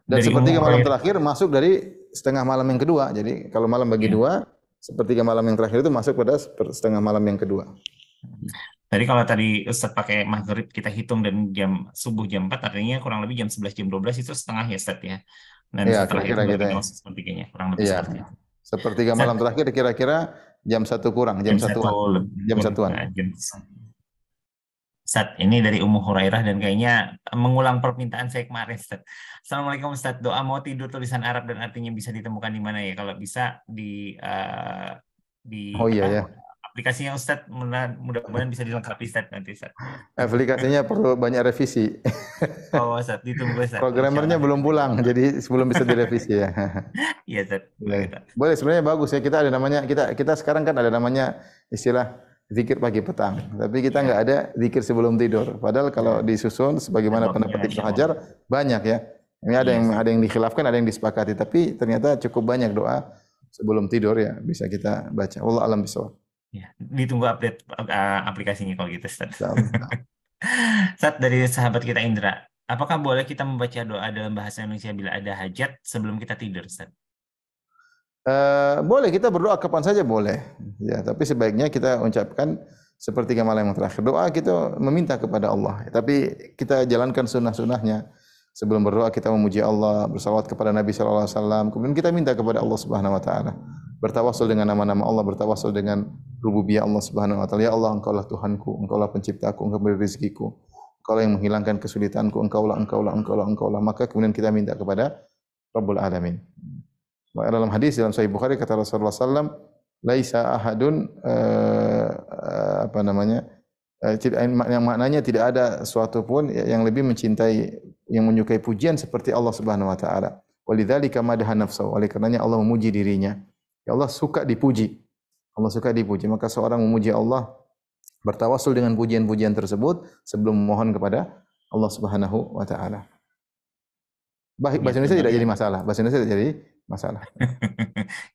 Dan Dari Ummu sepertiga malam Hurairah. terakhir masuk dari setengah malam yang kedua. Jadi kalau malam bagi Ya. dua, sepertiga malam yang terakhir itu masuk pada setengah malam yang kedua. Jadi kalau tadi Ustaz pakai maghrib kita hitung dan jam subuh jam 4 artinya kurang lebih jam 11 jam 12 itu setengah ya Ustaz ya. Dan Ya, setelah itu kira-kira baru gitu kita ya. masuk sepertiganya kurang lebih Iya. seperti itu. Sepertiga Ustaz, malam terakhir kira-kira jam 1 kurang, jam jam 1 satuan. Jam kurang satuan. jam Ustaz, ini dari Ummu Hurairah dan kayaknya mengulang permintaan saya kemarin, Ustaz. Assalamualaikum Ustaz, doa mau tidur tulisan Arab dan artinya bisa ditemukan di mana ya? Kalau bisa di Oh iya apa ya. aplikasinya Ustaz, mudah-mudahan bisa dilengkapi Ustaz nanti Ustaz. Aplikasinya perlu banyak revisi. Oh Ustaz, ditunggu Ustaz. Programmernya Insyaallah. belum pulang, jadi sebelum bisa direvisi ya. Iya Ustaz. Begitu. Boleh sebenarnya bagus ya, kita ada namanya, kita sekarang kan ada namanya istilah zikir pagi petang. Tapi kita nggak ada zikir sebelum tidur. Padahal kalau disusun sebagaimana pendapat Ibnu Hajar banyak ya. Ini ada yang dikhilafkan, ada yang disepakati, tapi ternyata cukup banyak doa sebelum tidur ya bisa kita baca. Wallahu alam bisawab. Ya, ditunggu update aplikasinya kalau gitu Ustaz. Insyaallah. Ustaz, dari sahabat kita Indra, apakah boleh kita membaca doa dalam bahasa Indonesia bila ada hajat sebelum kita tidur, Ustaz? Boleh kita berdoa kapan saja boleh. Ya, tapi sebaiknya kita ucapkan sepertiga malam yang terakhir. Doa kita meminta kepada Allah. Tapi kita jalankan sunnah-sunnahnya. Sebelum berdoa kita memuji Allah, bersalawat kepada Nabi sallallahu alaihi wasallam. Kemudian kita minta kepada Allah Subhanahu wa taala. Bertawassul dengan nama-nama Allah, bertawassul dengan rububiyah Allah Subhanahu wa taala. Ya Allah, Engkaulah Tuhanku, Engkaulah penciptaku, Engkau beri rezekiku. Engkaulah yang menghilangkan kesulitanku, Engkaulah. Maka kemudian kita minta kepada Rabbul Alamin. Dalam hadis dalam Sahih Bukhari kata Rasulullah SAW, laisa ahadun apa namanya, yang maknanya tidak ada suatu pun yang lebih mencintai, yang menyukai pujian seperti Allah Subhanahu Wa Taala. Walidzalika madaha nafsahu. Oleh karenanya Allah memuji dirinya. Ya Allah suka dipuji. Allah suka dipuji. Maka seorang memuji Allah, bertawassul dengan pujian-pujian tersebut sebelum memohon kepada Allah Subhanahu Wa Taala. Bahasa Indonesia tidak jadi masalah. Bahasa Indonesia tidak jadi masalah.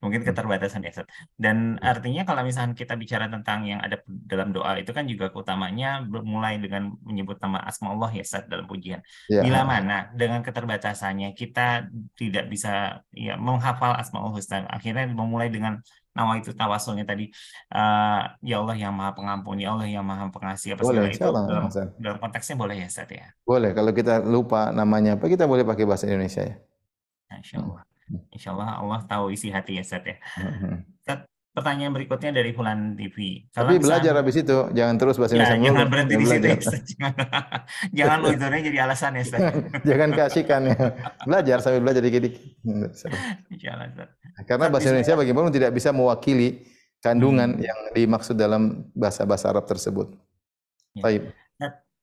Mungkin keterbatasan ya, Ustaz. Dan artinya kalau misalnya kita bicara tentang yang ada dalam doa itu kan juga utamanya mulai dengan menyebut nama asma Allah ya, Ustaz, dalam pujian. Ya. Bila mana dengan keterbatasannya kita tidak bisa ya menghafal asmaul husna, akhirnya memulai dengan nama itu tawasulnya tadi, ya Allah yang Maha Pengampun, ya Allah yang Maha Pengasih, apa segala Boleh, itu dalam konteksnya boleh ya, Ustaz ya. Boleh, kalau kita lupa namanya apa, kita boleh pakai bahasa Indonesia ya. Insya Allah. Insya Allah Allah tahu isi hati ya, Ustaz ya. Ustaz, pertanyaan berikutnya dari Fulan TV. Tapi belajar habis itu, jangan terus bahasa Indonesia. Jangan berhenti di situ ya, Ustaz. Jangan loidornya jadi alasan ya, Ustaz. Jangan kasihkan ya. Belajar sambil belajar dikit-dikit. Insya Allah, Ustaz. Karena bahasa Indonesia bagaimanapun tidak bisa mewakili kandungan yang dimaksud dalam bahasa-bahasa Arab tersebut. Baik.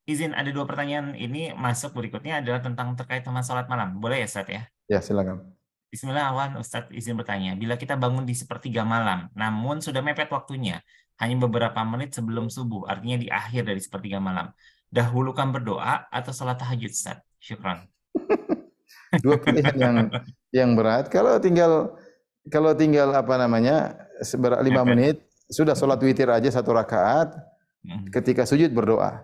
Izin ada 2 pertanyaan ini masuk, berikutnya adalah tentang terkait sama sholat malam. Boleh ya, Ustaz ya? Ya, silakan. Bismillah, awan Ustadz izin bertanya. Bila kita bangun di sepertiga malam, namun sudah mepet waktunya, hanya beberapa menit sebelum subuh, artinya di akhir dari sepertiga malam, dahulukan berdoa atau salat tahajud, Ustadz? Syukran. 2 pilihan yang berat. Kalau tinggal apa namanya, 5 menit, sudah sholat witir aja 1 rakaat. Ketika sujud berdoa.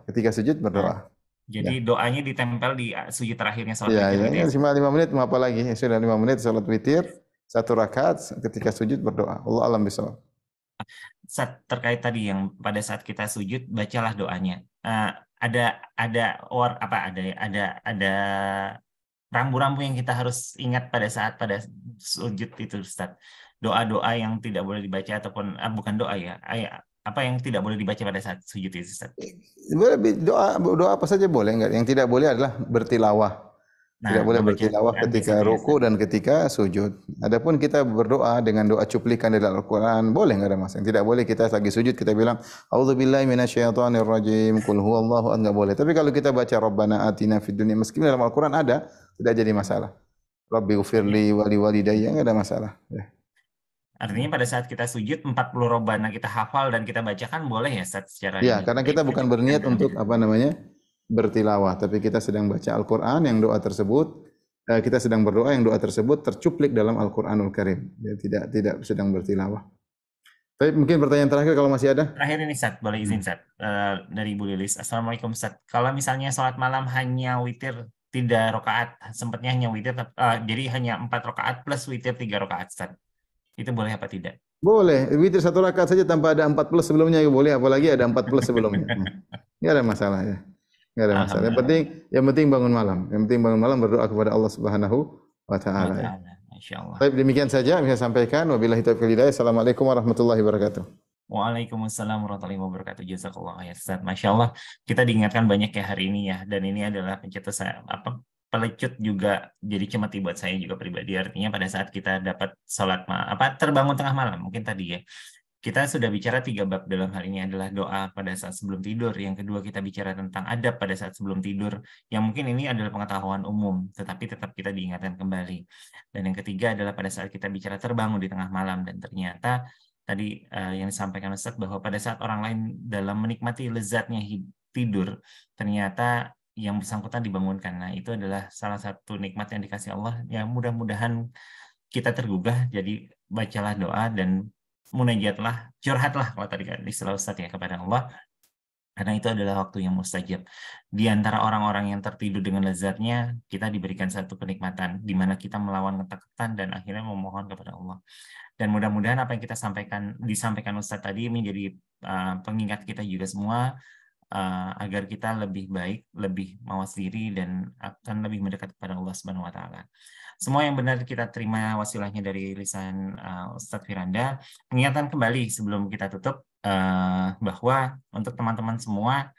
Jadi doanya ditempel di sujud terakhirnya sholat witir. Ya, cuma 5 menit mau apa lagi? Sudah 5 menit sholat witir, 1 rakaat, ketika sujud berdoa. Allah alam bisawab. Terkait tadi yang pada saat kita sujud bacalah doanya. Ada rambu-rambu yang kita harus ingat pada saat sujud itu, Ustaz. Doa-doa yang tidak boleh dibaca ataupun bukan doa ya. Apa yang tidak boleh dibaca pada saat sujud itu, Ustaz? Boleh doa apa saja boleh enggak. Yang tidak boleh adalah bertilawah. Nah, Tidak boleh ngebaca bertilawah Quran ketika biasanya, ruku Ustaz. dan ketika sujud. Adapun kita berdoa dengan doa cuplikan dari Al-Quran, boleh enggak ada masalah. Yang tidak boleh kita lagi sujud kita bilang, A'udzubillahi minasyaitonir rajim, qul huwallahu ahad, enggak boleh. Tapi kalau kita baca Rabbana atina fid dunya, meskipun dalam Al-Quran ada, tidak jadi masalah. Rabbi ufirli wali walidayya, enggak ada masalah. Ya. Artinya pada saat kita sujud 40 robana kita hafal dan kita bacakan boleh ya, Ustaz, secara Ya, ini. karena Tapi kita bukan cuplikan berniat doanya. untuk apa namanya bertilawah, tapi kita sedang baca Al-Quran yang doa tersebut, kita sedang berdoa yang doa tersebut tercuplik dalam Al-Quranul Karim. Ya, tidak sedang bertilawah. Tapi mungkin pertanyaan terakhir kalau masih ada. Terakhir ini, Ustaz, boleh izin, Ustaz, dari Bu Lilis. Assalamualaikum, Ustaz. Kalau misalnya sholat malam hanya witir 3 rakaat, sempatnya hanya witir, jadi hanya 4 rakaat plus witir 3 rakaat, Ustaz. Itu boleh apa tidak? Boleh, witir 1 rakaat saja tanpa ada 4 plus sebelumnya boleh, apalagi ada 4 plus sebelumnya. Enggak ada masalah ya. Enggak ada masalah. Alhamdulillah. Yang penting bangun malam. Yang penting bangun malam berdoa kepada Allah Subhanahu wa Wa taala. ta'ala. Masya Allah. Baik, demikian saja yang saya sampaikan. Wabillahi taufiq wal hidayah. Assalamualaikum warahmatullahi wabarakatuh. Waalaikumsalam warahmatullahi wabarakatuh. Jazakallah khair, Ustaz. Masya Allah, kita diingatkan banyak ya hari ini ya. Dan ini adalah pencetus saya, pelecut juga jadi cemeti buat saya juga pribadi. Artinya pada saat kita dapat sholat terbangun tengah malam, mungkin tadi ya. Kita sudah bicara 3 bab dalam hal ini adalah doa pada saat sebelum tidur. Yang kedua kita bicara tentang adab pada saat sebelum tidur. Yang mungkin ini adalah pengetahuan umum, tetapi tetap kita diingatkan kembali. Dan yang ketiga adalah pada saat kita bicara terbangun di tengah malam. Dan ternyata tadi yang disampaikan Ustaz bahwa pada saat orang lain dalam menikmati lezatnya tidur, ternyata yang bersangkutan dibangunkan. Nah, itu adalah salah satu nikmat yang dikasih Allah. Yang mudah-mudahan kita tergugah, jadi bacalah doa dan munajatlah, curhatlah kalau tadi istilah Ustaz ya kepada Allah, karena itu adalah waktu yang mustajab. Di antara orang-orang yang tertidur dengan lezatnya, kita diberikan satu kenikmatan, di mana kita melawan ketakutan dan akhirnya memohon kepada Allah. Dan mudah-mudahan apa yang kita disampaikan Ustaz tadi menjadi pengingat kita juga semua, agar kita lebih baik, lebih mawas diri, dan akan lebih mendekat kepada Allah Subhanahu wa Ta'ala. Semua yang benar kita terima wasilahnya dari lisan Ustadz Firanda. Mengingatkan kembali sebelum kita tutup bahwa untuk teman-teman semua,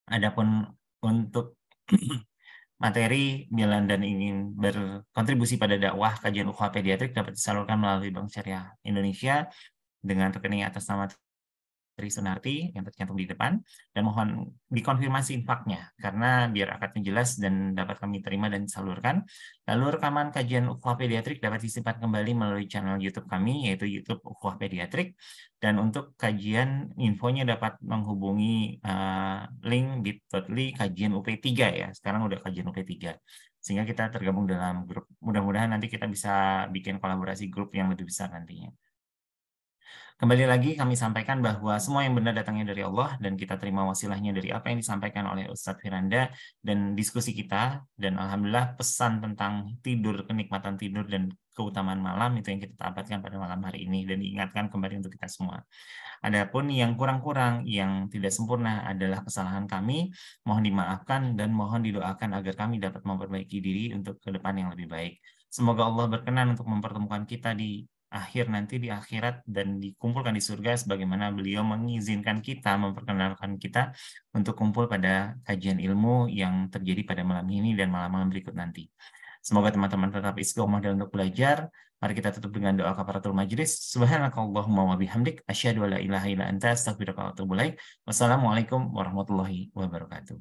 adapun untuk materi Milan dan ingin berkontribusi pada dakwah kajian ukhuwah pediatrik dapat disalurkan melalui Bank Syariah Indonesia dengan rekening atas nama Tri Sunarti yang tercantum di depan, dan mohon dikonfirmasi infaknya karena biar akadnya jelas dan dapat kami terima dan disalurkan. Lalu rekaman kajian ukhuwah pediatrik dapat disimpan kembali melalui channel YouTube kami, yaitu YouTube Ukhuwah Pediatrik. Dan untuk kajian infonya dapat menghubungi link bit.ly kajian UP3 ya. Sekarang udah kajian UP3. Sehingga kita tergabung dalam grup. Mudah-mudahan nanti kita bisa bikin kolaborasi grup yang lebih besar nantinya. Kembali lagi kami sampaikan bahwa semua yang benar datangnya dari Allah dan kita terima wasilahnya dari apa yang disampaikan oleh Ustadz Firanda dan diskusi kita, dan alhamdulillah pesan tentang tidur, kenikmatan tidur dan keutamaan malam itu yang kita dapatkan pada malam hari ini dan diingatkan kembali untuk kita semua. Adapun yang kurang-kurang, yang tidak sempurna adalah kesalahan kami, mohon dimaafkan dan mohon didoakan agar kami dapat memperbaiki diri untuk ke depan yang lebih baik. Semoga Allah berkenan untuk mempertemukan kita di akhir nanti di akhirat dan dikumpulkan di surga sebagaimana beliau mengizinkan kita, memperkenalkan kita untuk kumpul pada kajian ilmu yang terjadi pada malam ini dan malam-malam berikut nanti. Semoga teman-teman tetap istiqomah dalam untuk belajar. Mari kita tutup dengan doa kafaratul majlis. Subhanakallahumma wa bihamdik asyhadu an la ilaha illa anta astaghfiruka wa atubu ilaik. Wassalamualaikum warahmatullahi wabarakatuh.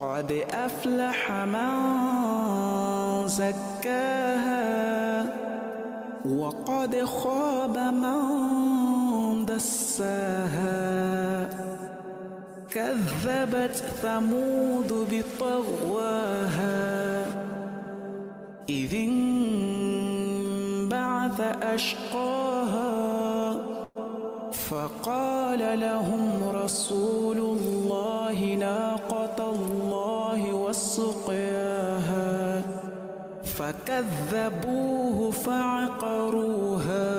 قد أفلح من زكاها وقد خاب من دساها كذبت ثمود بطغواها إذ انبعث أشقاها فقال لهم رسول الله ناقة الله وسقياها فكذبوه فعقروها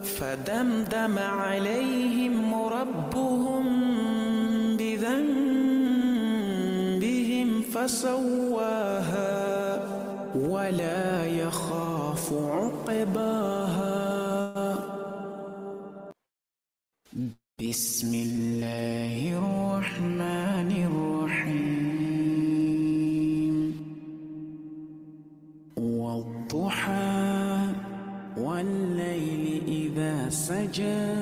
فدمدم عليهم ربهم بذنبهم فسواها ولا يخاف عقباها بسم الله الرحمن الرحيم والضحى والليل إذا سجى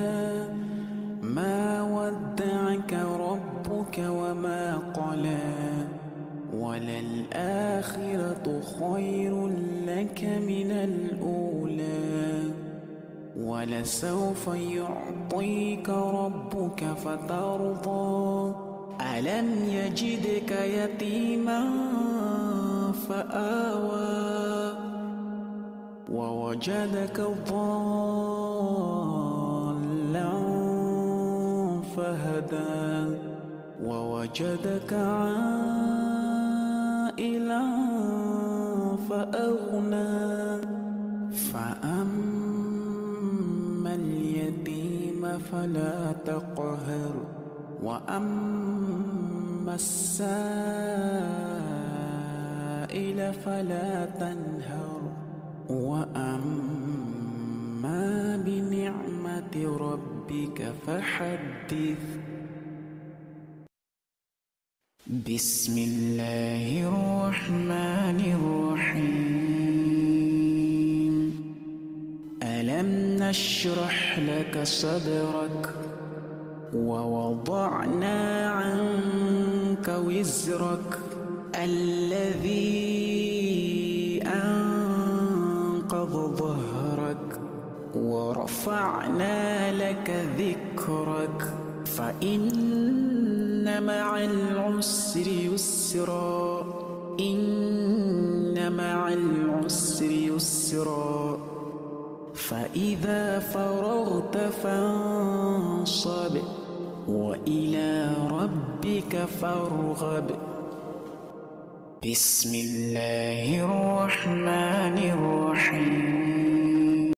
ما ودعك ربك وما قلى وللآخرة خير لك من الأولى ولسوف يعطيك ربك فترضى ألم يجدك يتيما فآوى ووجدك ضالا فهدى ووجدك عائلا فأغنى فأما اليتيم فلا تقهر وأما السائل فلا تنهر وأما بنعمة ربك فحدث بسم الله الرحمن الرحيم ألم نشرح لك صدرك ووضعنا عنك وزرك الذي أنقض ظهرك ورفعنا لك ذكرك فإن مع العسر يسرا إن مع العسر يسرا فإذا فرغت فانصب وإلى ربك فارغب بسم الله الرحمن الرحيم